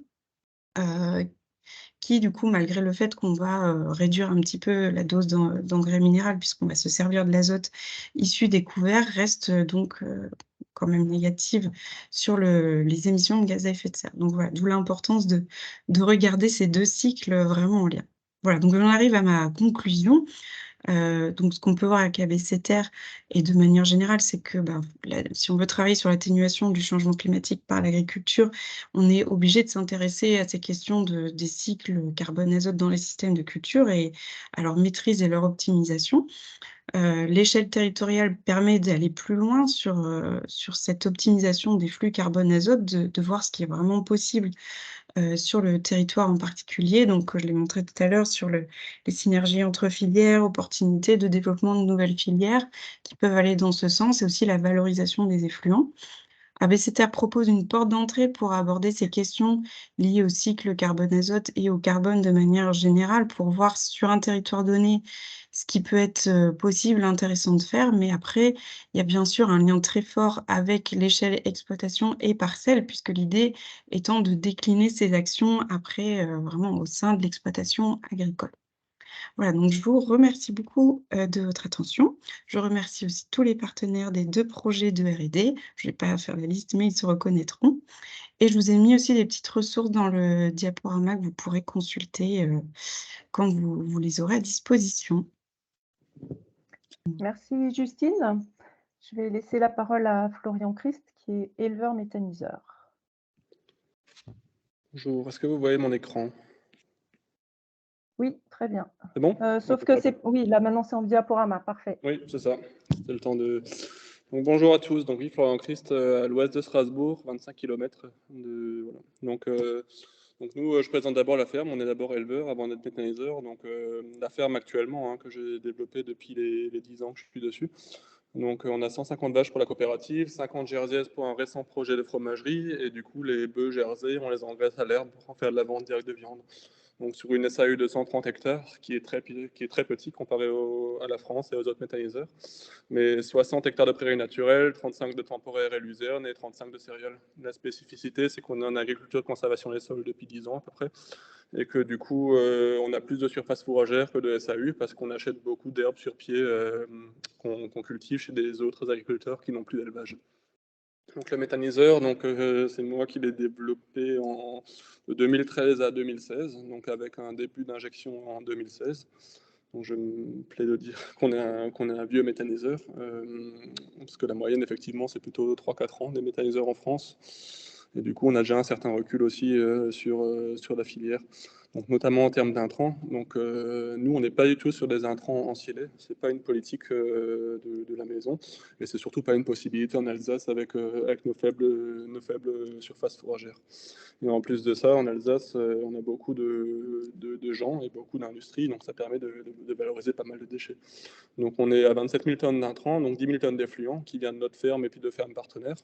qui du coup, malgré le fait qu'on va réduire un petit peu la dose d'engrais minéral, puisqu'on va se servir de l'azote issu des couverts, reste donc quand même négative sur les émissions de gaz à effet de serre. Donc voilà, d'où l'importance de regarder ces deux cycles vraiment en lien. Voilà, donc on arrive à ma conclusion. Donc, ce qu'on peut voir avec ABC Terre et de manière générale, c'est que si on veut travailler sur l'atténuation du changement climatique par l'agriculture, on est obligé de s'intéresser à ces questions des cycles carbone-azote dans les systèmes de culture et à leur maîtrise et leur optimisation. L'échelle territoriale permet d'aller plus loin sur cette optimisation des flux carbone-azote, de voir ce qui est vraiment possible sur le territoire en particulier. Donc, je l'ai montré tout à l'heure sur les synergies entre filières, opportunités de développement de nouvelles filières qui peuvent aller dans ce sens et aussi la valorisation des effluents. ABC Terre propose une porte d'entrée pour aborder ces questions liées au cycle carbone-azote et au carbone de manière générale pour voir sur un territoire donné ce qui peut être possible, intéressant de faire. Mais après, il y a bien sûr un lien très fort avec l'échelle exploitation et parcelle, puisque l'idée étant de décliner ces actions après vraiment au sein de l'exploitation agricole. Voilà, donc je vous remercie beaucoup de votre attention. Je remercie aussi tous les partenaires des 2 projets de R&D. Je ne vais pas faire la liste, mais ils se reconnaîtront. Et je vous ai mis aussi des petites ressources dans le diaporama que vous pourrez consulter quand vous les aurez à disposition. Merci Justine. Je vais laisser la parole à Florian Christ, qui est éleveur méthaniseur. Bonjour, est-ce que vous voyez mon écran? Oui, très bien. C'est bon? Sauf Ok, que très c'est... Oui, là maintenant c'est en diaporama, parfait. Oui, c'est ça. C'était le temps de. Donc bonjour à tous. Donc oui, Florian Christ, à l'ouest de Strasbourg, 25 km de. Voilà. Donc nous, je présente d'abord la ferme. On est d'abord éleveur avant d'être méthaniseur. Donc la ferme actuellement que j'ai développée depuis les 10 ans que je suis dessus. Donc on a 150 vaches pour la coopérative, 50 jerseys pour un récent projet de fromagerie. Et du coup, les bœufs jersey, on les engraisse à l'herbe pour en faire de la vente directe de viande. Donc sur une SAU de 130 hectares, qui est très petit comparé à la France et aux autres méthaniseurs. Mais 60 hectares de prairies naturelles, 35 de temporaires et luzerne et 35 de céréales. La spécificité, c'est qu'on est en agriculture de conservation des sols depuis 10 ans à peu près. Et que du coup, on a plus de surface fourragère que de SAU parce qu'on achète beaucoup d'herbes sur pied qu'on cultive chez des autres agriculteurs qui n'ont plus d'élevage. Donc le méthaniseur, c'est moi qui l'ai développé de 2013 à 2016, donc avec un début d'injection en 2016. Donc je me plais de dire qu'on est un vieux méthaniseur, parce que la moyenne effectivement c'est plutôt 3-4 ans des méthaniseurs en France. Et du coup on a déjà un certain recul aussi sur la filière. Donc, notamment en termes d'intrants. Donc, nous, on n'est pas du tout sur des intrants ensilés. Ce n'est pas une politique de la maison. Et c'est surtout pas une possibilité en Alsace avec nos faibles surfaces fourragères. Et en plus de ça, en Alsace, on a beaucoup de gens et beaucoup d'industries. Donc, ça permet de valoriser pas mal de déchets. Donc, on est à 27 000 tonnes d'intrants, donc 10 000 tonnes d'effluents qui viennent de notre ferme et puis de fermes partenaires.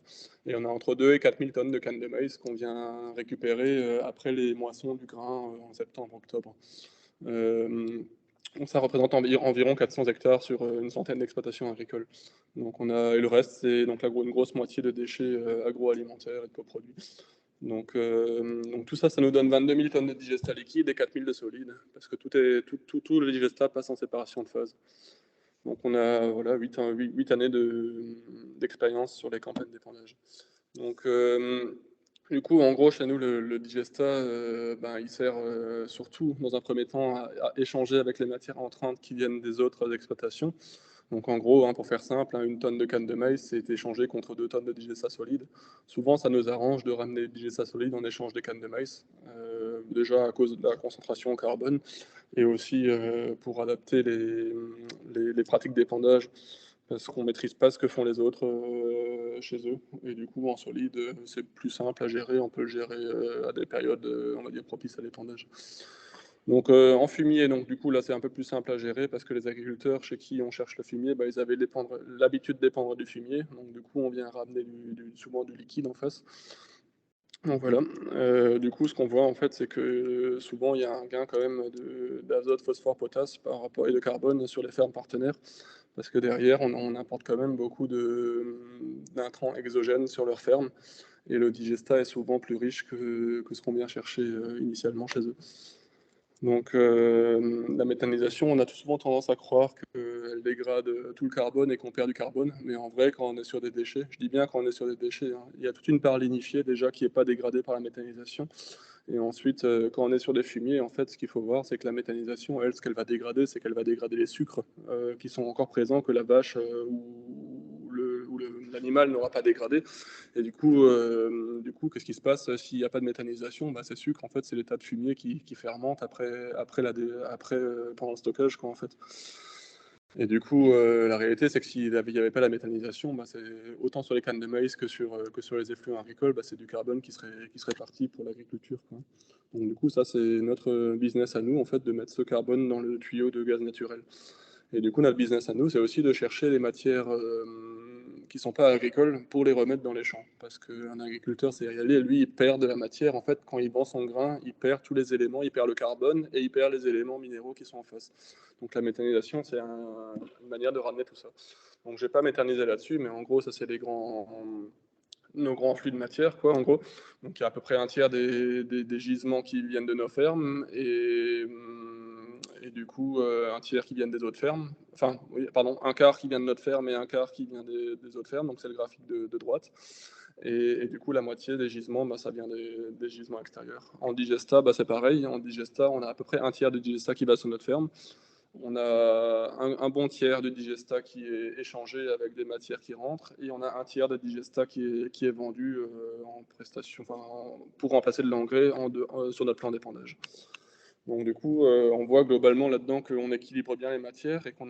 Et on a entre 2 et 4 000 tonnes de canne de maïs qu'on vient récupérer après les moissons du grain en septembre-octobre. Ça représente environ 400 hectares sur une centaine d'exploitations agricoles. Et le reste, c'est donc une grosse moitié de déchets agroalimentaires et de coproduits. Donc tout ça, ça nous donne 22 000 tonnes de digestat liquide et 4 000 de solide, parce que tout le digestat passe en séparation de phase. Donc on a 8 années d'expérience sur les campagnes d'épandage. Donc du coup, en gros, chez nous, le digestat, il sert surtout, dans un premier temps, à échanger avec les matières entrantes qui viennent des autres exploitations. Donc en gros, pour faire simple, une tonne de canne de maïs, c'est échangé contre 2 tonnes de digestat solide. Souvent, ça nous arrange de ramener le digestat solide en échange des cannes de maïs, déjà à cause de la concentration en carbone, et aussi pour adapter les pratiques d'épandage, parce qu'on ne maîtrise pas ce que font les autres chez eux. Et du coup, en solide, c'est plus simple à gérer, on peut le gérer à des périodes, on va dire, propices à l'épandage. Donc en fumier, donc du coup là c'est un peu plus simple à gérer parce que les agriculteurs chez qui on cherche le fumier, ils avaient l'habitude d'épandre du fumier, donc du coup on vient ramener souvent du liquide en face. Donc voilà, du coup ce qu'on voit en fait c'est que souvent il y a un gain quand même d'azote, phosphore, potasse par rapport et de carbone sur les fermes partenaires, parce que derrière on importe quand même beaucoup d'intrants exogènes sur leur ferme, et le digestat est souvent plus riche que ce qu'on vient chercher initialement chez eux. Donc, la méthanisation, on a tout souvent tendance à croire qu'elle dégrade tout le carbone et qu'on perd du carbone. Mais en vrai, quand on est sur des déchets, je dis bien quand on est sur des déchets, hein, il y a toute une part lignifiée déjà qui n'est pas dégradée par la méthanisation. Et ensuite, quand on est sur des fumiers, en fait, ce qu'il faut voir, c'est que la méthanisation, elle, ce qu'elle va dégrader, c'est qu'elle va dégrader les sucres qui sont encore présents, que la vache ou l'animal n'aura pas dégradé. Et du coup, qu'est-ce qui se passe s'il n'y a pas de méthanisation? Bah, ces sucres, en fait, c'est l'état de fumier qui fermente pendant le stockage, quoi, en fait. Et du coup, la réalité, c'est que s'il n'y avait pas la méthanisation, bah, autant sur les cannes de maïs que sur les effluents agricoles, bah, c'est du carbone qui serait parti pour l'agriculture, quoi. Donc du coup, ça, c'est notre business à nous, en fait, de mettre ce carbone dans le tuyau de gaz naturel. Et du coup, notre business à nous, c'est aussi de chercher les matières qui ne sont pas agricoles pour les remettre dans les champs. Parce qu'un agriculteur céréalier, lui, il perd de la matière. En fait, quand il vend son grain, il perd tous les éléments, il perd le carbone et il perd les éléments minéraux qui sont en face. Donc la méthanisation, c'est une manière de ramener tout ça. Donc je ne vais pas m'éterniser là-dessus, mais en gros, ça, c'est nos grands flux de matière, quoi, en gros. Donc il y a à peu près un tiers des gisements qui viennent de nos fermes et du coup un tiers qui viennent des autres fermes. Enfin, oui, pardon, un quart qui vient de notre ferme et un quart qui vient des autres fermes. Donc c'est le graphique de droite. Et du coup, la moitié des gisements, bah, ça vient des gisements extérieurs. En digesta, bah, c'est pareil. En digesta, on a à peu près un tiers de digesta qui va sur notre ferme. On a un bon tiers de digesta qui est échangé avec des matières qui rentrent et on a un tiers de digesta qui est vendu en prestation, pour remplacer de l'engrais sur notre plan d'épandage. Donc du coup, on voit globalement là-dedans qu'on équilibre bien les matières et qu'on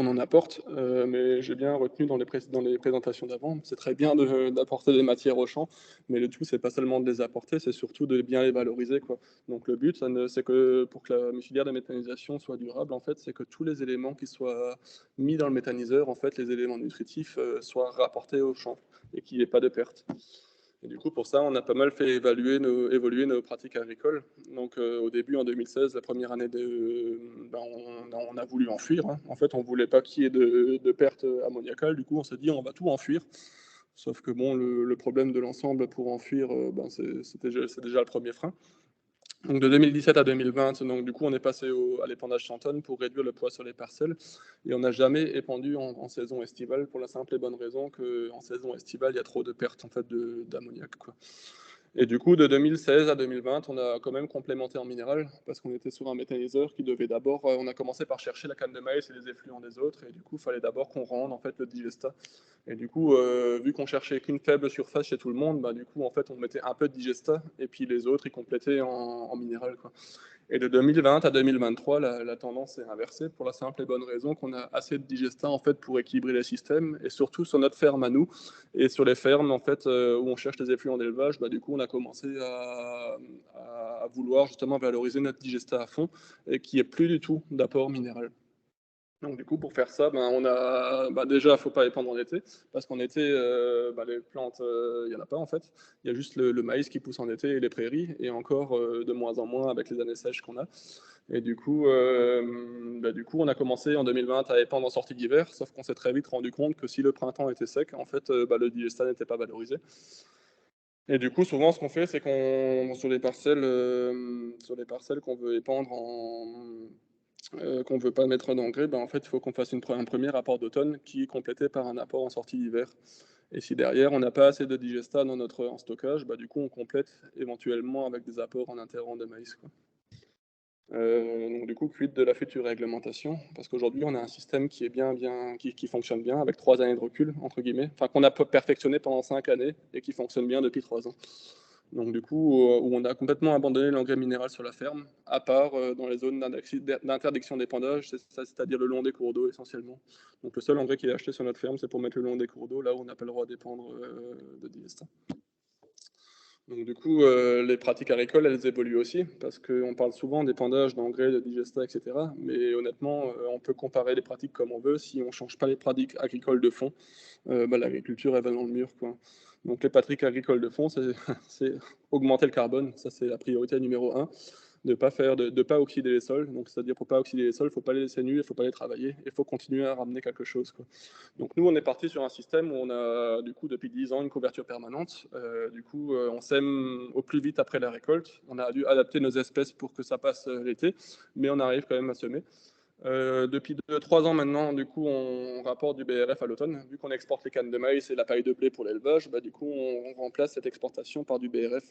en apporte, mais j'ai bien retenu dans les présentations d'avant, c'est très bien d'apporter des matières au champ, mais le tout, c'est pas seulement de les apporter, c'est surtout de bien les valoriser, quoi. Donc le but, c'est que pour que la filière de méthanisation soit durable, en fait, c'est que tous les éléments qui soient mis dans le méthaniseur, en fait, les éléments nutritifs, soient rapportés au champ et qu'il n'y ait pas de perte. Et du coup, pour ça, on a pas mal fait évoluer nos pratiques agricoles. Donc, au début, en 2016, la première année, on a voulu enfuir, hein. En fait, on ne voulait pas qu'il y ait de pertes ammoniacales. Du coup, on s'est dit, on va tout enfuir. Sauf que bon, le problème de l'ensemble pour enfuir, c'est déjà le premier frein. Donc de 2017 à 2020, donc du coup on est passé à l'épandage 100 tonnes pour réduire le poids sur les parcelles et on n'a jamais épandu en saison estivale pour la simple et bonne raison qu'en saison estivale il y a trop de pertes en fait d'ammoniac, quoi. Et du coup, de 2016 à 2020, on a quand même complémenté en minéral parce qu'on était sur un méthaniseur qui devait d'abord. On a commencé par chercher la canne de maïs et les effluents des autres, et du coup, il fallait d'abord qu'on rende en fait le digesta. Et du coup, vu qu'on cherchait qu'une faible surface chez tout le monde, bah, du coup, en fait, on mettait un peu de digesta et puis les autres, ils complétaient en minéral, quoi. Et de 2020 à 2023, la tendance est inversée pour la simple et bonne raison qu'on a assez de digesta en fait pour équilibrer les systèmes et surtout sur notre ferme à nous et sur les fermes en fait où on cherche les effluents d'élevage, bah, du coup on a commencé à vouloir justement valoriser notre digesta à fond et qu'il n'y ait plus du tout d'apport minéral. Donc du coup, pour faire ça, déjà, il ne faut pas épandre en été, parce qu'en été, les plantes, il n'y en a pas en fait. Il y a juste le maïs qui pousse en été et les prairies, et encore de moins en moins avec les années sèches qu'on a. Et du coup, on a commencé en 2020 à épandre en sortie d'hiver, sauf qu'on s'est très vite rendu compte que si le printemps était sec, en fait, le digestat n'était pas valorisé. Et du coup, souvent, ce qu'on fait, c'est qu'on sur les parcelles qu'on veut épandre qu'on ne veut pas mettre d'engrais, en fait, il faut qu'on fasse un premier apport d'automne qui est complété par un apport en sortie d'hiver. Et si derrière, on n'a pas assez de digesta en stockage, du coup, on complète éventuellement avec des apports en interrang de maïs, quoi. Donc du coup, quid de la future réglementation? Parce qu'aujourd'hui, on a un système qui est qui fonctionne bien, avec 3 années de recul, entre guillemets, enfin qu'on a perfectionné pendant 5 années et qui fonctionne bien depuis 3 ans. Donc du coup, où on a complètement abandonné l'engrais minéral sur la ferme, à part dans les zones d'interdiction d'épandage, c'est-à-dire le long des cours d'eau essentiellement. Donc le seul engrais qui est acheté sur notre ferme, c'est pour mettre le long des cours d'eau, là où on n'a pas le droit d'épandre de digesta. Donc du coup, les pratiques agricoles, elles évoluent aussi, parce qu'on parle souvent d'épandage, d'engrais, de digesta, etc. Mais honnêtement, on peut comparer les pratiques comme on veut. Si on ne change pas les pratiques agricoles de fond, l'agriculture, elle va dans le mur, quoi. Donc les pratiques agricoles de fond, c'est augmenter le carbone. Ça, c'est la priorité numéro 1. de pas oxyder les sols. Donc, c'est-à-dire, pour pas oxyder les sols, il ne faut pas les laisser nus, il ne faut pas les travailler, il faut continuer à ramener quelque chose, quoi. Donc, nous, on est parti sur un système où on a, du coup, depuis 10 ans, une couverture permanente. On sème au plus vite après la récolte. On a dû adapter nos espèces pour que ça passe l'été, mais on arrive quand même à semer. Depuis 2-3 ans maintenant, du coup, on rapporte du BRF à l'automne. Vu qu'on exporte les cannes de maïs et la paille de blé pour l'élevage, du coup, on remplace cette exportation par du BRF.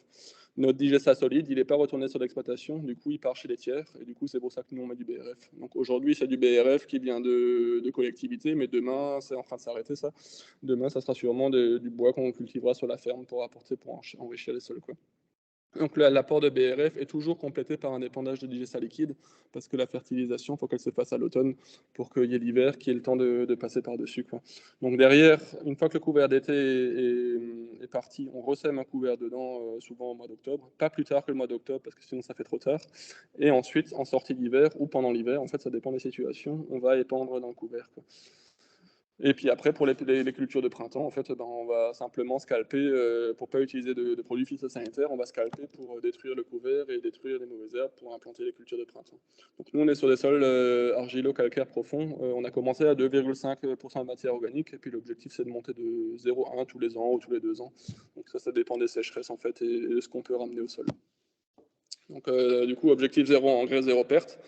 Notre digesta solide, il n'est pas retourné sur l'exploitation, du coup, il part chez les tiers, et du coup, c'est pour ça que nous, on met du BRF. Donc aujourd'hui, c'est du BRF qui vient de collectivité, mais demain, c'est en train de s'arrêter, ça. Demain, ça sera sûrement du bois qu'on cultivera sur la ferme pour apporter, pour enrichir les sols, quoi. Donc l'apport de BRF est toujours complété par un épandage de digesta liquide, parce que la fertilisation, il faut qu'elle se fasse à l'automne pour qu'il y ait l'hiver qui ait le temps de passer par-dessus, quoi. Donc derrière, une fois que le couvert d'été est parti, on ressème un couvert dedans, souvent au mois d'octobre, pas plus tard que le mois d'octobre, parce que sinon ça fait trop tard. Et ensuite, en sortie d'hiver ou pendant l'hiver, en fait ça dépend des situations, on va épandre dans le couvert, quoi. Et puis après, pour les cultures de printemps, en fait, on va simplement scalper, pour ne pas utiliser de produits phytosanitaires, on va scalper pour détruire le couvert et détruire les mauvaises herbes pour implanter les cultures de printemps. Donc nous, on est sur des sols argilo-calcaires profonds. On a commencé à 2,5% de matière organique, et puis l'objectif, c'est de monter de 0,1 tous les ans ou tous les 2 ans. Donc ça dépend des sécheresses, en fait, et de ce qu'on peut ramener au sol. Donc du coup, objectif 0 engrais, 0 perte.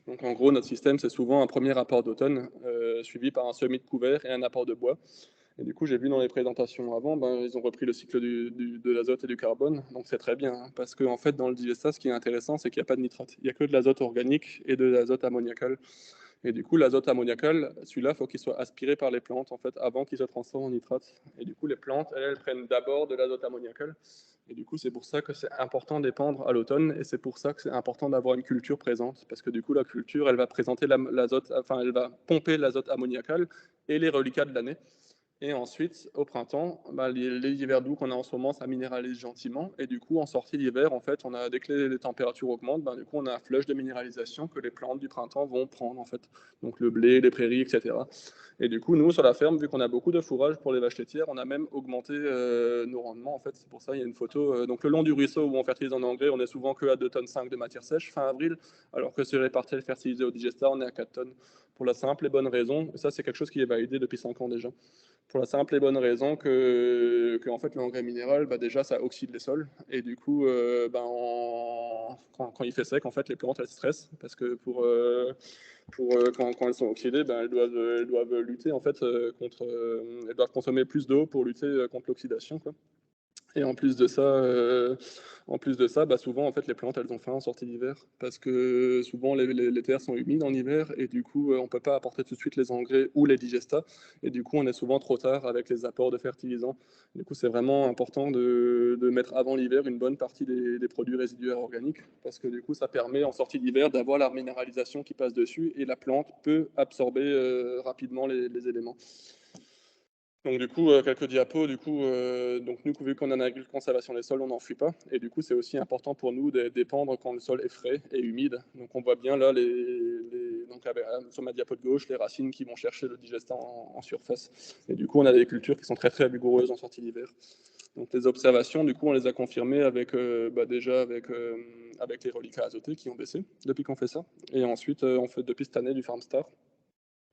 Donc en gros, notre système, c'est souvent un premier apport d'automne, suivi par un semis de couvert et un apport de bois. Et du coup, j'ai vu dans les présentations avant, ils ont repris le cycle de l'azote et du carbone. Donc c'est très bien, hein, parce qu'en fait, dans le digesta, ce qui est intéressant, c'est qu'il n'y a pas de nitrate. Il n'y a que de l'azote organique et de l'azote ammoniacal. Et du coup, l'azote ammoniacal, celui-là, il faut qu'il soit aspiré par les plantes, en fait, avant qu'il se transforme en nitrate. Et du coup, les plantes, elles prennent d'abord de l'azote ammoniacal. Et du coup, c'est pour ça que c'est important d'épandre à l'automne, et c'est pour ça que c'est important d'avoir une culture présente, parce que du coup, la culture, elle va présenter l'azote, enfin, elle va pomper l'azote ammoniacal et les reliquats de l'année. Et ensuite, au printemps, les hivers doux qu'on a en ce moment, ça minéralise gentiment. Et du coup, en sortie d'hiver, en fait, dès que les températures augmentent, du coup, on a un flush de minéralisation que les plantes du printemps vont prendre, en fait. Donc le blé, les prairies, etc. Et du coup, nous, sur la ferme, vu qu'on a beaucoup de fourrage pour les vaches laitières, on a même augmenté nos rendements, en fait. C'est pour ça, il y a une photo. Donc le long du ruisseau où on fertilise en engrais, on est souvent que à 2,5 tonnes de matière sèche fin avril, alors que sur les parcelles fertilisées au digesta, on est à 4 tonnes. Pour la simple et bonne raison, et ça, c'est quelque chose qui est validé depuis 5 ans déjà. Pour la simple et bonne raison que en fait, l'engrais minéral, déjà, ça oxyde les sols. Et du coup, quand il fait sec, en fait, les plantes, elles stressent. Parce que quand elles sont oxydées, elles doivent lutter, en fait, elles doivent consommer plus d'eau pour lutter contre l'oxydation, quoi. Et en plus de ça, souvent, en fait, les plantes, elles ont faim en sortie d'hiver, parce que souvent, les terres sont humides en hiver, et du coup, on ne peut pas apporter tout de suite les engrais ou les digestats, et du coup, on est souvent trop tard avec les apports de fertilisants. Du coup, c'est vraiment important de mettre avant l'hiver une bonne partie des produits résiduaires organiques, parce que du coup, ça permet, en sortie d'hiver, d'avoir la minéralisation qui passe dessus, et la plante peut absorber rapidement les éléments. Donc du coup, quelques diapos, donc nous, vu qu'on a une agriculture conservation des sols, on n'en fuit pas. Et du coup, c'est aussi important pour nous d'épandre quand le sol est frais et humide. Donc on voit bien là, sur ma diapo de gauche, les racines qui vont chercher le digestat en surface. Et du coup, on a des cultures qui sont très très vigoureuses en sortie d'hiver. Donc les observations, du coup, on les a confirmées avec les reliquats azotés qui ont baissé depuis qu'on fait ça. Et ensuite, on fait depuis cette année du Farmstar.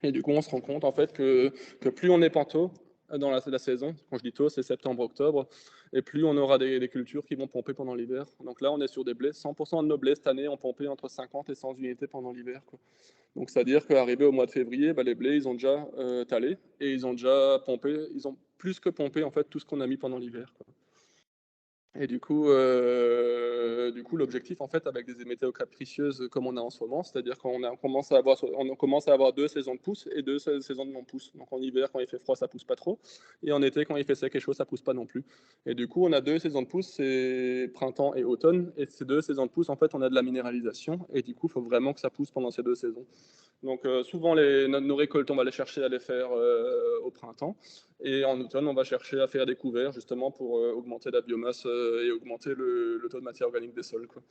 Et du coup, on se rend compte en fait que plus on épand tôt dans la saison, quand je dis tôt, c'est septembre-octobre, et plus on aura des cultures qui vont pomper pendant l'hiver. Donc là, on est sur des blés. 100% de nos blés cette année ont pompé entre 50 et 100 unités pendant l'hiver, quoi. Donc c'est-à-dire qu'arrivé au mois de février, les blés, ils ont déjà talé et ils ont déjà pompé. Ils ont plus que pompé en fait tout ce qu'on a mis pendant l'hiver, quoi. Et du coup, l'objectif, en fait, avec des météos capricieuses comme on a en ce moment, c'est-à-dire qu'on commence à avoir 2 saisons de pousse et 2 saisons de non-pousse. Donc en hiver, quand il fait froid, ça pousse pas trop. Et en été, quand il fait sec et chaud, ça pousse pas non plus. Et du coup, on a 2 saisons de pousse, c'est printemps et automne. Et ces 2 saisons de pousse, en fait, on a de la minéralisation. Et du coup, il faut vraiment que ça pousse pendant ces 2 saisons. Donc souvent, nos récoltes, on va les chercher à les faire au printemps. Et en automne, on va chercher à faire des couverts justement pour augmenter la biomasse et augmenter le taux de matière organique des sols, quoi.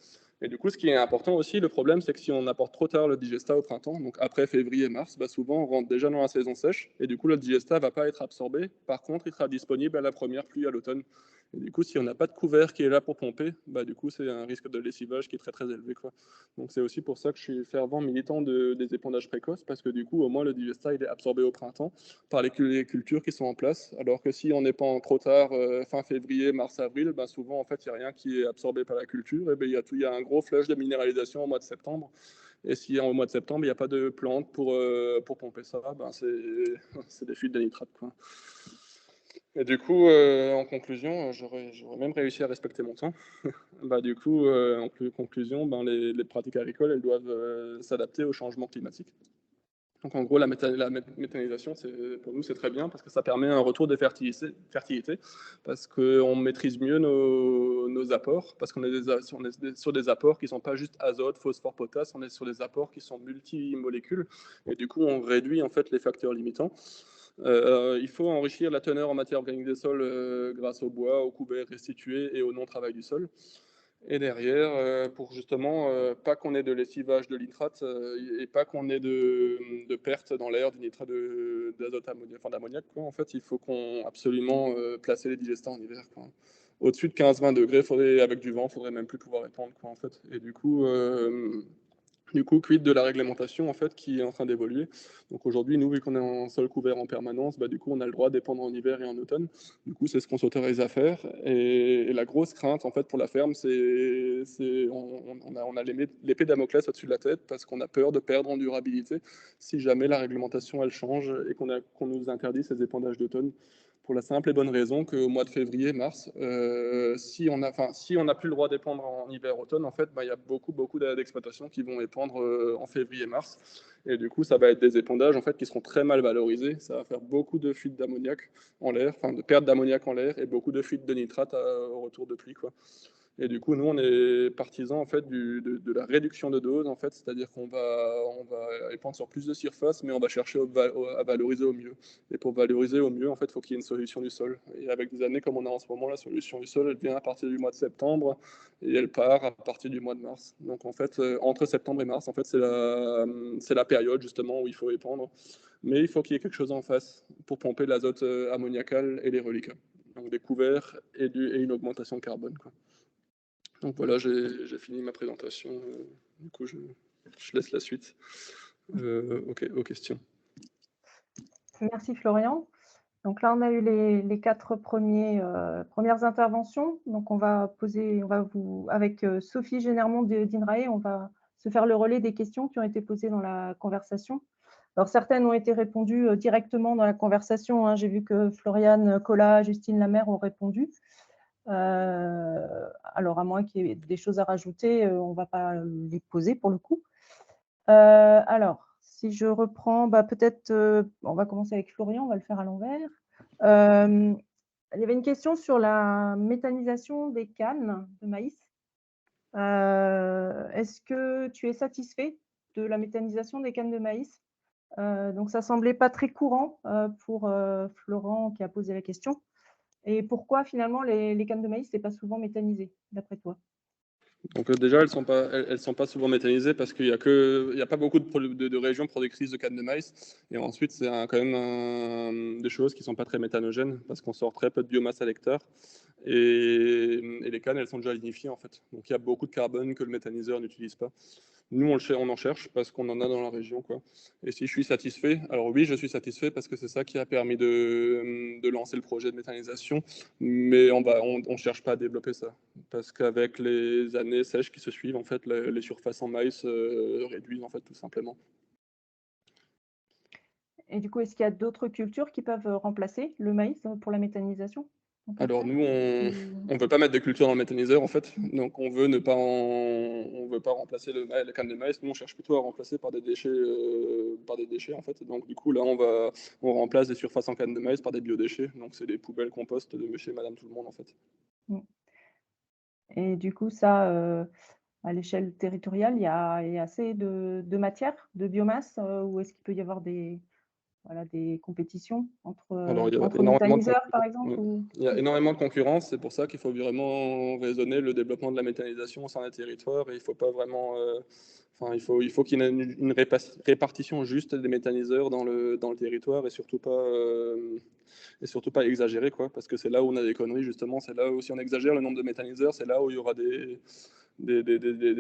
Et du coup, ce qui est important aussi, le problème, c'est que si on apporte trop tard le digestat au printemps, donc après février et mars, souvent on rentre déjà dans la saison sèche et du coup, le digestat ne va pas être absorbé. Par contre, il sera disponible à la première pluie à l'automne. Et du coup, si on n'a pas de couvert qui est là pour pomper, bah, du coup, c'est un risque de lessivage qui est très très élevé, quoi. Donc c'est aussi pour ça que je suis fervent militant des épandages précoces, parce que du coup, au moins, le digesta, il est absorbé au printemps par les cultures qui sont en place, alors que si on n'est pas trop tard, fin février, mars, avril, ben souvent, en fait, il n'y a rien qui est absorbé par la culture, et ben, il y a un gros flush de minéralisation au mois de septembre. Et si au mois de septembre, il n'y a pas de plantes pour pomper ça, ben c'est des fuites de nitrate, quoi. Et du coup, en conclusion, j'aurais même réussi à respecter mon temps. Bah, du coup, en conclusion, ben, les pratiques agricoles, elles doivent s'adapter au changement climatique. Donc en gros, la méthanisation, pour nous, c'est très bien parce que ça permet un retour de fertilité parce qu'on maîtrise mieux nos apports, parce qu'on est sur des apports qui ne sont pas juste azote, phosphore, potasse, on est sur des apports qui sont multimolécules, et du coup, on réduit en fait les facteurs limitants. Il faut enrichir la teneur en matière organique des sols grâce au bois, au couvert restitué et au non-travail du sol. Et derrière, pour justement pas qu'on ait de lessivage de nitrate et pas qu'on ait de perte dans l'air du nitrate d'azote d'ammoniac, en fait, il faut qu'on absolument placer les digestants en hiver, quoi. Au-dessus de 15-20 degrés, avec du vent, il faudrait même plus pouvoir répandre, quoi, en fait. Et du coup, quid de la réglementation en fait qui est en train d'évoluer. Donc aujourd'hui, nous, vu qu'on est en sol couvert en permanence, bah, du coup, on a le droit d'épandre en hiver et en automne. Du coup, c'est ce qu'on s'autorise à faire. Et la grosse crainte en fait pour la ferme, on a l'épée Damoclès au-dessus de la tête parce qu'on a peur de perdre en durabilité si jamais la réglementation elle change et qu'on nous interdit ces épandages d'automne. Pour la simple et bonne raison qu'au mois de février, mars, si on n'a plus le droit d'épandre en hiver-automne, en fait, bah, il y a beaucoup d'exploitations qui vont épandre en février-mars. Et du coup, ça va être des épandages en fait, qui seront très mal valorisés. Ça va faire beaucoup de fuites d'ammoniac en l'air, enfin de pertes d'ammoniac en l'air et beaucoup de fuites de nitrate au retour de pluie, quoi. Et du coup, nous, on est partisans en fait, de la réduction de dose, en fait, c'est-à-dire qu'on va épandre sur plus de surface, mais on va chercher à valoriser au mieux. Et pour valoriser au mieux, en fait, il faut qu'il y ait une solution du sol. Et avec des années comme on a en ce moment, la solution du sol, elle vient à partir du mois de septembre et elle part à partir du mois de mars. Donc, en fait, entre septembre et mars, en fait, c'est la période justement où il faut épandre. Mais il faut qu'il y ait quelque chose en face pour pomper l'azote ammoniacal et les reliquats. Donc des couverts et une augmentation de carbone, quoi. Donc voilà, j'ai fini ma présentation. Du coup, je laisse la suite aux questions. Merci Florian. Donc là, on a eu les 4 premières interventions. Donc on va avec Sophie Génermont d'INRAE, on va se faire le relais des questions qui ont été posées dans la conversation. Alors certaines ont été répondues directement dans la conversation, hein. J'ai vu que Floriane Collat, Justine Lamère ont répondu. Alors à moins qu'il y ait des choses à rajouter, on ne va pas les poser pour le coup. Alors, si je reprends, peut-être, on va commencer avec Florian, on va le faire à l'envers. Il y avait une question sur la méthanisation des cannes de maïs. Est-ce que tu es satisfait de la méthanisation des cannes de maïs? Donc, ça semblait pas très courant pour Florent qui a posé la question. Et pourquoi finalement les cannes de maïs n'est pas souvent méthanisées, d'après toi? Donc déjà, elles sont pas souvent méthanisées parce qu'il y a pas beaucoup de régions productrices de canne de maïs. Et ensuite, c'est quand même des choses qui sont pas très méthanogènes parce qu'on sort très peu de biomasse à l'hectare. Et les cannes, elles sont déjà lignifiées en fait. Donc il y a beaucoup de carbone que le méthaniseur n'utilise pas. Nous, on en cherche parce qu'on en a dans la région, quoi. Et si je suis satisfait, alors oui, je suis satisfait parce que c'est ça qui a permis de lancer le projet de méthanisation, mais on cherche pas à développer ça parce qu'avec les années sèches qui se suivent, en fait, les surfaces en maïs réduisent, en fait, tout simplement. Et du coup, est-ce qu'il y a d'autres cultures qui peuvent remplacer le maïs pour la méthanisation? Alors nous, on veut pas mettre de culture dans le méthaniseur en fait, donc on veut pas remplacer la canne de maïs. Nous, on cherche plutôt à remplacer par des déchets en fait. Donc du coup là, on remplace des surfaces en canne de maïs par des biodéchets. Donc c'est des poubelles compost de Monsieur et Madame tout le monde en fait. Et du coup, ça, à l'échelle territoriale, il y a assez de matière, de biomasse, ou est-ce qu'il peut y avoir des voilà, des compétitions entre, Alors, il y a entre énormément de méthaniseurs, par concurrence. exemple Il y a énormément de concurrence, c'est pour ça qu'il faut vraiment raisonner le développement de la méthanisation au sein des territoires. Et il faut pas vraiment, enfin, il faut qu'il y ait une répartition juste des méthaniseurs dans le territoire et surtout pas exagérer, quoi, parce que c'est là où on a des conneries, justement. C'est là où, si on exagère le nombre de méthaniseurs, c'est là où il y aura des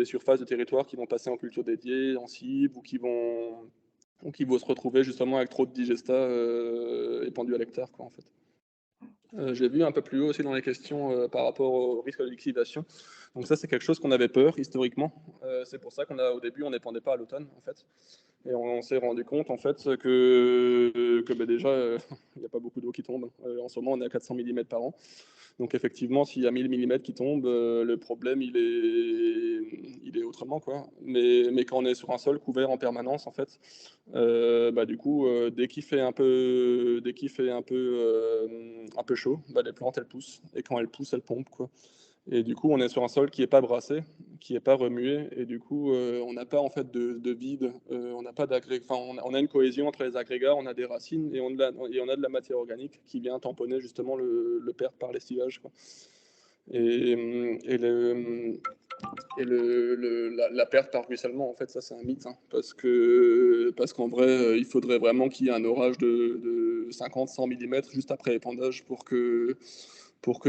surfaces de territoire qui vont passer en culture dédiée, en cible, ou qui vont se retrouver justement avec trop de digestats épandus à l'hectare, quoi, en fait. J'ai vu un peu plus haut aussi dans les questions par rapport au risque de liquidation. Donc ça, c'est quelque chose qu'on avait peur historiquement. C'est pour ça qu'au début, on n'épandait pas à l'automne, en fait. Et on s'est rendu compte, en fait, que déjà, il n'y a pas beaucoup d'eau qui tombe. En ce moment, on est à 400 mm par an. Donc effectivement, s'il y a 1000 mm qui tombent, le problème, il est autrement, quoi. Mais quand on est sur un sol couvert en permanence, en fait, du coup, dès qu'il fait un peu chaud, les plantes, elles poussent. Et quand elles poussent, elles pompent, quoi. Et du coup, on est sur un sol qui n'est pas brassé, qui n'est pas remué, et du coup, on n'a pas en fait de vide, on n'a pas enfin, on a une cohésion entre les agrégats, on a des racines et on a de la matière organique qui vient tamponner justement le perte par l'estivage, quoi. Et la perte par ruissellement, en fait, ça c'est un mythe, hein, parce qu'en vrai, il faudrait vraiment qu'il y ait un orage de 50-100 mm juste après épandage pour qu'il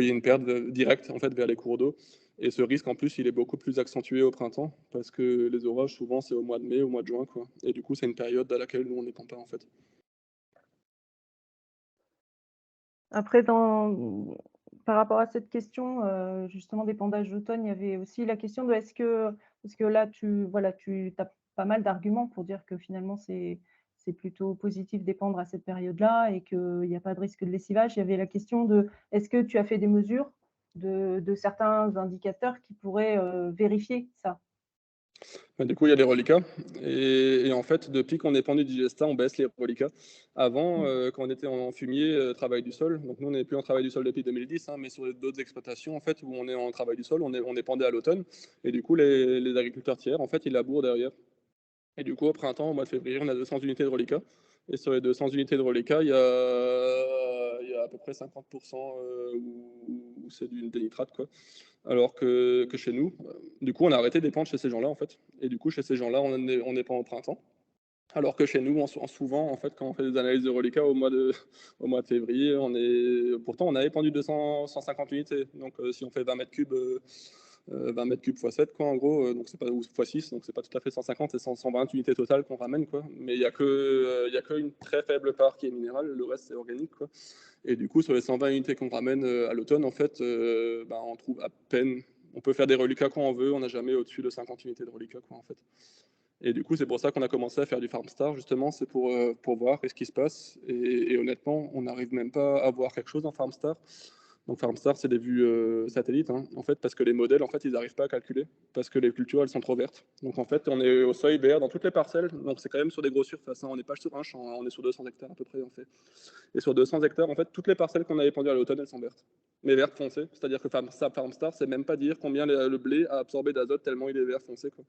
y ait une perte directe en fait vers les cours d'eau. Et ce risque, en plus, il est beaucoup plus accentué au printemps, parce que les orages, souvent, c'est au mois de mai, au mois de juin, quoi. Et du coup, c'est une période à laquelle nous, on n'épand pas, en fait. Après, par rapport à cette question, justement d'épandage d'automne, il y avait aussi la question de est-ce que là, tu as pas mal d'arguments pour dire que finalement, c'est plutôt positif d'épandre à cette période-là et qu'il n'y a pas de risque de lessivage. Il y avait la question de est-ce que tu as fait des mesures de certains indicateurs qui pourraient vérifier ça? Du coup, il y a les reliquats. Et en fait, depuis qu'on est pendu digesta, on baisse les reliquats. Avant, quand on était en fumier, travail du sol, donc nous, on n'est plus en travail du sol depuis 2010, hein, mais sur d'autres exploitations, en fait, où on est en travail du sol, on est pendé à l'automne. Et du coup, les agriculteurs tiers, en fait, ils labourent derrière. Et du coup, au printemps, au mois de février, on a 200 unités de reliquats. Et sur les 200 unités de reliquats, il y a à peu près 50% où c'est des nitrates, quoi. Alors que chez nous, du coup, on a arrêté d'épandre chez ces gens-là, en fait. Et du coup, chez ces gens-là, on épand au printemps. Alors que chez nous, souvent, en fait, quand on fait des analyses de reliquats au mois de février, pourtant, on a épandu 150 unités. Donc, si on fait 20 mètres cubes, 20 mètres cubes x 7, quoi, en gros, donc c'est pas, ou x 6, donc c'est pas tout à fait 150 et 120 unités totales qu'on ramène, quoi. Mais il n'y a que une très faible part qui est minérale, le reste c'est organique, quoi. Et du coup, sur les 120 unités qu'on ramène à l'automne, en fait, on trouve à peine. On peut faire des reliquats quand on veut, on n'a jamais au-dessus de 50 unités de reliquats, quoi, en fait. Et du coup, c'est pour ça qu'on a commencé à faire du FarmStar, justement, c'est pour voir ce qui se passe. Et honnêtement, on n'arrive même pas à voir quelque chose dans FarmStar. Donc FarmStar, c'est des vues satellites, hein, en fait, parce que les modèles, en fait, ils n'arrivent pas à calculer, parce que les cultures, elles sont trop vertes. Donc en fait, on est au seuil vert dans toutes les parcelles, donc c'est quand même sur des grosses surfaces, hein. On n'est pas sur un champ, hein, on est sur 200 hectares à peu près, en fait. Et sur 200 hectares, en fait, toutes les parcelles qu'on a épandues à l'automne, elles sont vertes. Mais vertes foncées, c'est-à-dire que FarmStar, c'est même pas dire combien le blé a absorbé d'azote tellement il est vert foncé, quoi.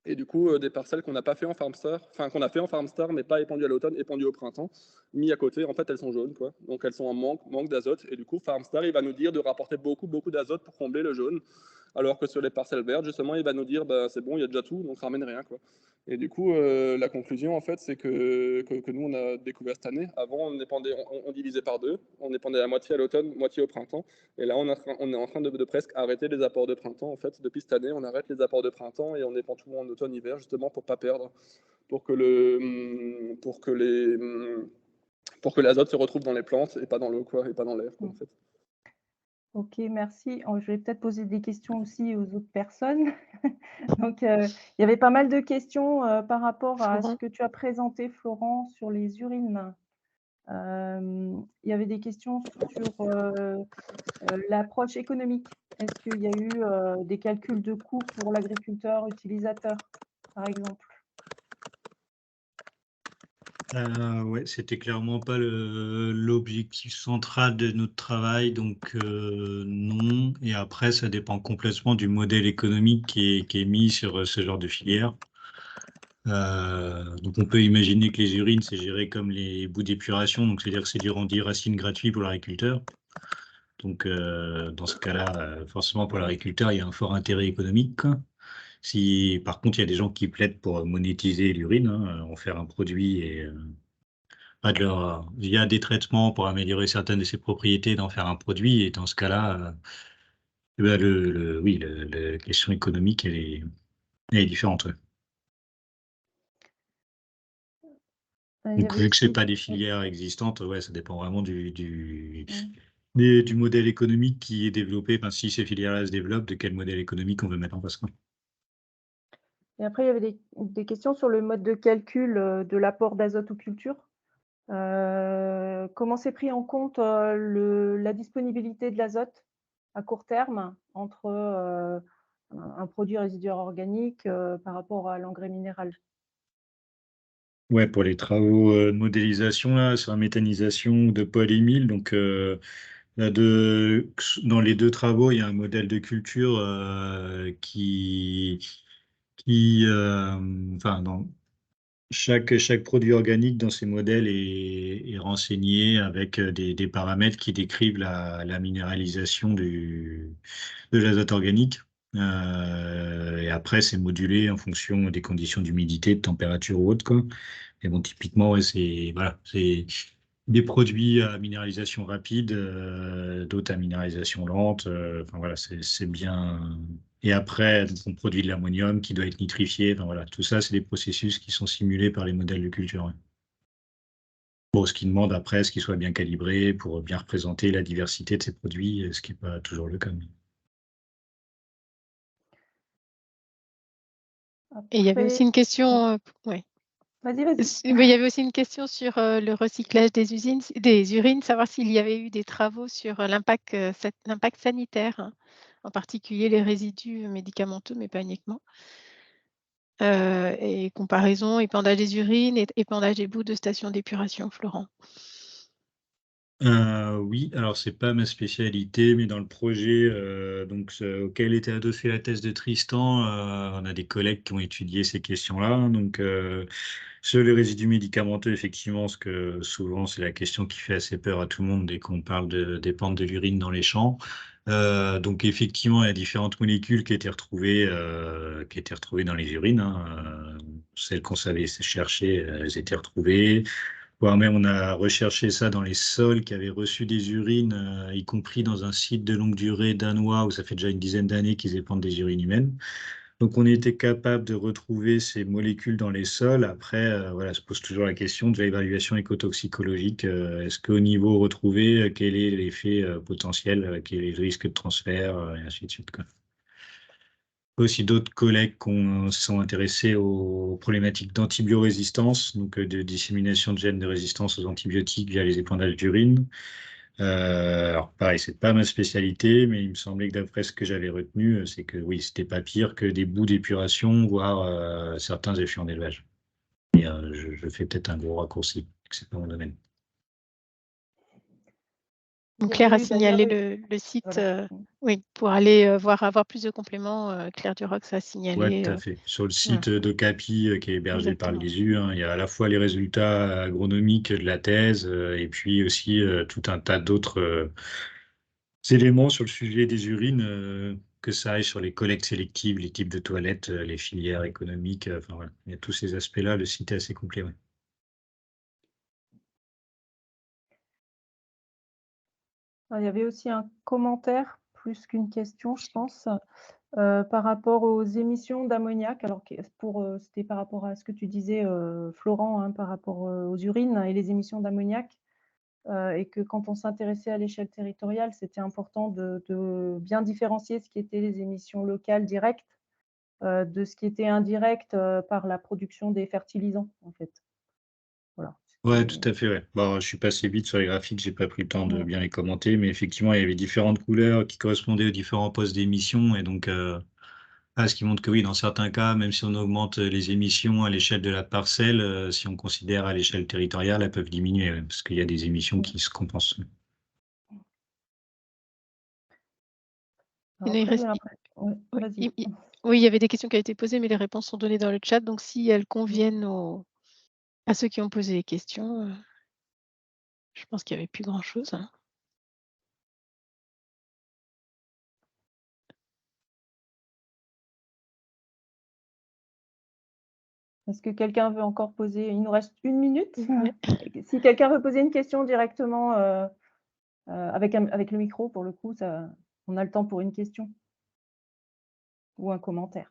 Et du coup, des parcelles qu'on n'a pas fait en FarmStar, enfin qu'on a fait en FarmStar, mais pas épandues à l'automne, épandues au printemps, mis à côté, en fait, elles sont jaunes, quoi. Donc elles sont en manque d'azote. Et du coup, FarmStar, il va nous dire de rapporter beaucoup d'azote pour combler le jaune. Alors que sur les parcelles vertes, justement, il va nous dire, c'est bon, il y a déjà tout, donc ramène rien, quoi. Et du coup, la conclusion, en fait, c'est que nous, on a découvert cette année. Avant, on divisait par deux. On épandait la moitié à l'automne, moitié au printemps. Et là, on est en train de presque arrêter les apports de printemps. En fait, depuis cette année, on arrête les apports de printemps et on épand tout en automne-hiver, justement, pour pas perdre, pour que l'azote se retrouve dans les plantes et pas dans l'eau, quoi, et pas dans l'air, quoi, en fait. Ok, merci. Je vais peut-être poser des questions aussi aux autres personnes. Donc, il y avait pas mal de questions par rapport à ce que tu as présenté, Florent, sur les urines. Il y avait des questions sur l'approche économique. Est-ce qu'il y a eu des calculs de coûts pour l'agriculteur utilisateur, par exemple? Ouais, c'était clairement pas l'objectif central de notre travail, donc non. Et après, ça dépend complètement du modèle économique qui est mis sur ce genre de filière. Donc on peut imaginer que les urines, c'est géré comme les bouts d'épuration, donc c'est-à-dire que c'est du rendu racine gratuit pour l'agriculteur. Donc dans ce cas-là, forcément pour l'agriculteur, il y a un fort intérêt économique, quoi. Si par contre il y a des gens qui plaident pour monétiser l'urine, hein, en faire un produit et via des traitements pour améliorer certaines de ses propriétés, d'en faire un produit, et dans ce cas-là, ben, oui, la question économique, elle est différente. Ouais. Il y Donc, avait vu que c'est aussi pas des filières existantes, ouais, ça dépend vraiment du Mm. modèle économique qui est développé. Enfin, si ces filières-là se développent, de quel modèle économique on veut mettre en place, quoi. Et après, il y avait des questions sur le mode de calcul de l'apport d'azote aux cultures. Comment c'est pris en compte la disponibilité de l'azote à court terme entre un produit résiduaire organique par rapport à l'engrais minéral? Ouais, pour les travaux de modélisation, là, sur la méthanisation de Paul Émile, donc dans les deux travaux, il y a un modèle de culture enfin, chaque produit organique dans ces modèles est renseigné avec des paramètres qui décrivent la minéralisation de l'azote organique. Et après, c'est modulé en fonction des conditions d'humidité, de température ou autre, quoi. Et bon, typiquement, ouais, c'est des produits à minéralisation rapide, d'autres à minéralisation lente. Enfin voilà, c'est bien. Et après, donc, on produit de l'ammonium qui doit être nitrifié. Enfin voilà, tout ça, c'est des processus qui sont simulés par les modèles de culture. Ouais. Bon, ce qui demande après, ce qu'ils soient bien calibrés pour bien représenter la diversité de ces produits, ce qui n'est pas toujours le cas. Et il y avait Après, aussi une question, ouais. vas-y. Il y avait aussi une question sur le recyclage des urines, savoir s'il y avait eu des travaux sur l'impact sanitaire, hein, en particulier les résidus médicamenteux, mais pas uniquement. Et comparaison, épandage des urines et épandage des boues de stations d'épuration, Florent. Oui, alors c'est pas ma spécialité, mais dans le projet auquel était adossée la thèse de Tristan, on a des collègues qui ont étudié ces questions-là. Donc sur les résidus médicamenteux, effectivement, ce que souvent c'est la question qui fait assez peur à tout le monde dès qu'on parle des pentes de l'urine dans les champs. Donc effectivement, il y a différentes molécules qui étaient retrouvées dans les urines, hein. Celles qu'on savait chercher, elles étaient retrouvées. Voire même, on a recherché ça dans les sols qui avaient reçu des urines, y compris dans un site de longue durée danois où ça fait déjà une dizaine d'années qu'ils épandent des urines humaines. Donc, on était capable de retrouver ces molécules dans les sols. Après, voilà, se pose toujours la question de l'évaluation écotoxicologique. Est-ce qu'au niveau retrouvé, quel est l'effet potentiel, quel est le risque de transfert, et ainsi de suite, quoi. Aussi d'autres collègues qui sont intéressés aux problématiques d'antibiorésistance, donc de dissémination de gènes de résistance aux antibiotiques via les épandages d'urine. Alors pareil, c'est pas ma spécialité, mais il me semblait que d'après ce que j'avais retenu, c'est que oui, c'était pas pire que des bouts d'épuration, voire certains effluents d'élevage. Et je fais peut-être un gros raccourci, que c'est pas mon domaine. Donc Il y Claire a avait eu d'ailleurs signalé le site, voilà. oui, pour aller avoir plus de compléments. Claire Durox a Ouais, signalé. tout à fait. Sur le Voilà, site d'Ocapi, qui est hébergé par exactement. l'ISU, hein, il y a à la fois les résultats agronomiques de la thèse, et puis aussi tout un tas d'autres éléments sur le sujet des urines, que ça aille sur les collectes sélectives, les types de toilettes, les filières économiques, enfin voilà. Il y a tous ces aspects-là, le site est assez complet. Ouais. Il y avait aussi un commentaire plus qu'une question, je pense, par rapport aux émissions d'ammoniac. Alors, c'était par rapport à ce que tu disais, Florent, hein, par rapport aux urines et les émissions d'ammoniac, et que quand on s'intéressait à l'échelle territoriale, c'était important de bien différencier ce qui était les émissions locales directes de ce qui était indirect par la production des fertilisants, en fait. Voilà. Ouais, tout à fait. Ouais. Bon, je suis passé vite sur les graphiques, j'ai pas pris le temps de Ouais. bien les commenter, mais effectivement, il y avait différentes couleurs qui correspondaient aux différents postes d'émission, et donc ce qui montre que oui, dans certains cas, même si on augmente les émissions à l'échelle de la parcelle, si on considère à l'échelle territoriale, elles peuvent diminuer, ouais, parce qu'il y a des émissions qui se compensent. Alors Il après, j'ai reste- l'impression. Ouais, oui, vas-y. Oui, il y avait des questions qui avaient été posées, mais les réponses sont données dans le chat. Donc, si elles conviennent à ceux qui ont posé les questions, je pense qu'il n'y avait plus grand-chose, hein. Est-ce que quelqu'un veut encore poser? Il nous reste 1 minute. Ouais. Si quelqu'un veut poser une question directement avec le micro, pour le coup, on a le temps pour une question ou un commentaire.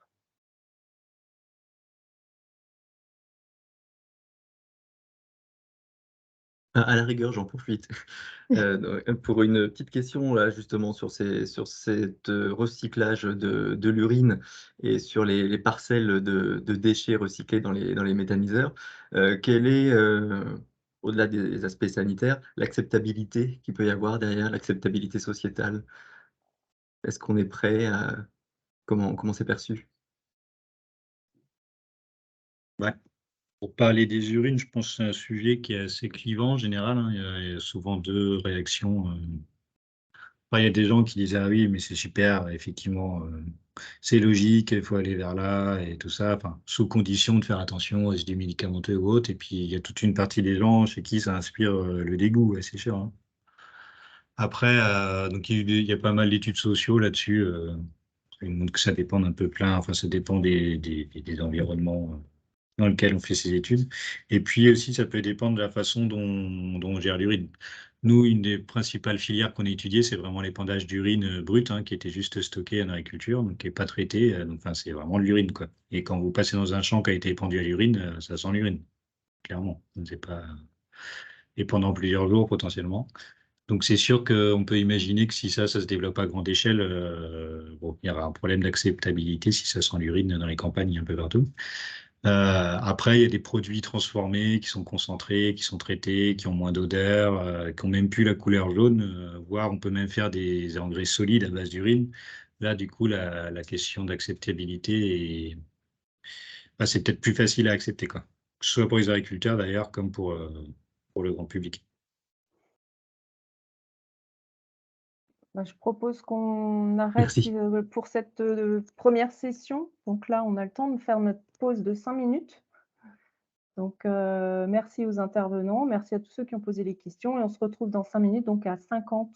À la rigueur, j'en profite. Pour une petite question, là, justement, sur cette recyclage de l'urine et sur les parcelles de déchets recyclés dans les méthaniseurs, quelle est, au-delà des aspects sanitaires, l'acceptabilité qu'il peut y avoir derrière, l'acceptabilité sociétale? Est-ce qu'on est prêt à... Comment c'est perçu? Ouais. Pour parler des urines, je pense que c'est un sujet qui est assez clivant en général, hein. Il y a souvent 2 réactions. Enfin, il y a des gens qui disent: «Ah oui, mais c'est super, effectivement, c'est logique, il faut aller vers là et tout ça», enfin, sous condition de faire attention aux résidus médicamenteux ou autres. Et puis, il y a toute une partie des gens chez qui ça inspire, le dégoût, ouais, c'est sûr, hein. Après, donc il y a pas mal d'études sociaux là-dessus, qui montrent que ça dépend d'un peu plein, enfin, ça dépend des environnements, dans lequel on fait ses études. Et puis aussi, ça peut dépendre de la façon dont on gère l'urine. Nous, une des principales filières qu'on a étudiées, c'est vraiment l'épandage d'urine brute, hein, qui était juste stocké en agriculture, donc qui n'est pas traité. Donc, enfin, c'est vraiment de l'urine, quoi. Et quand vous passez dans un champ qui a été épandu à l'urine, ça sent l'urine, clairement. C'est pas... Et pendant plusieurs jours, potentiellement. Donc, c'est sûr qu'on peut imaginer que si ça se développe à grande échelle, bon, il y aura un problème d'acceptabilité si ça sent l'urine dans les campagnes un peu partout. Après, il y a des produits transformés qui sont concentrés, qui sont traités, qui ont moins d'odeur, qui ont même plus la couleur jaune, voire on peut même faire des engrais solides à base d'urine. Là, du coup, la question d'acceptabilité bah, c'est peut-être plus facile à accepter, quoi. Que ce soit pour les agriculteurs d'ailleurs, comme pour le grand public. Bah, je propose qu'on arrête Merci. pour cette première session. Donc là, on a le temps de faire notre pause de 5 minutes. Donc, merci aux intervenants, merci à tous ceux qui ont posé les questions et on se retrouve dans 5 minutes, donc à 50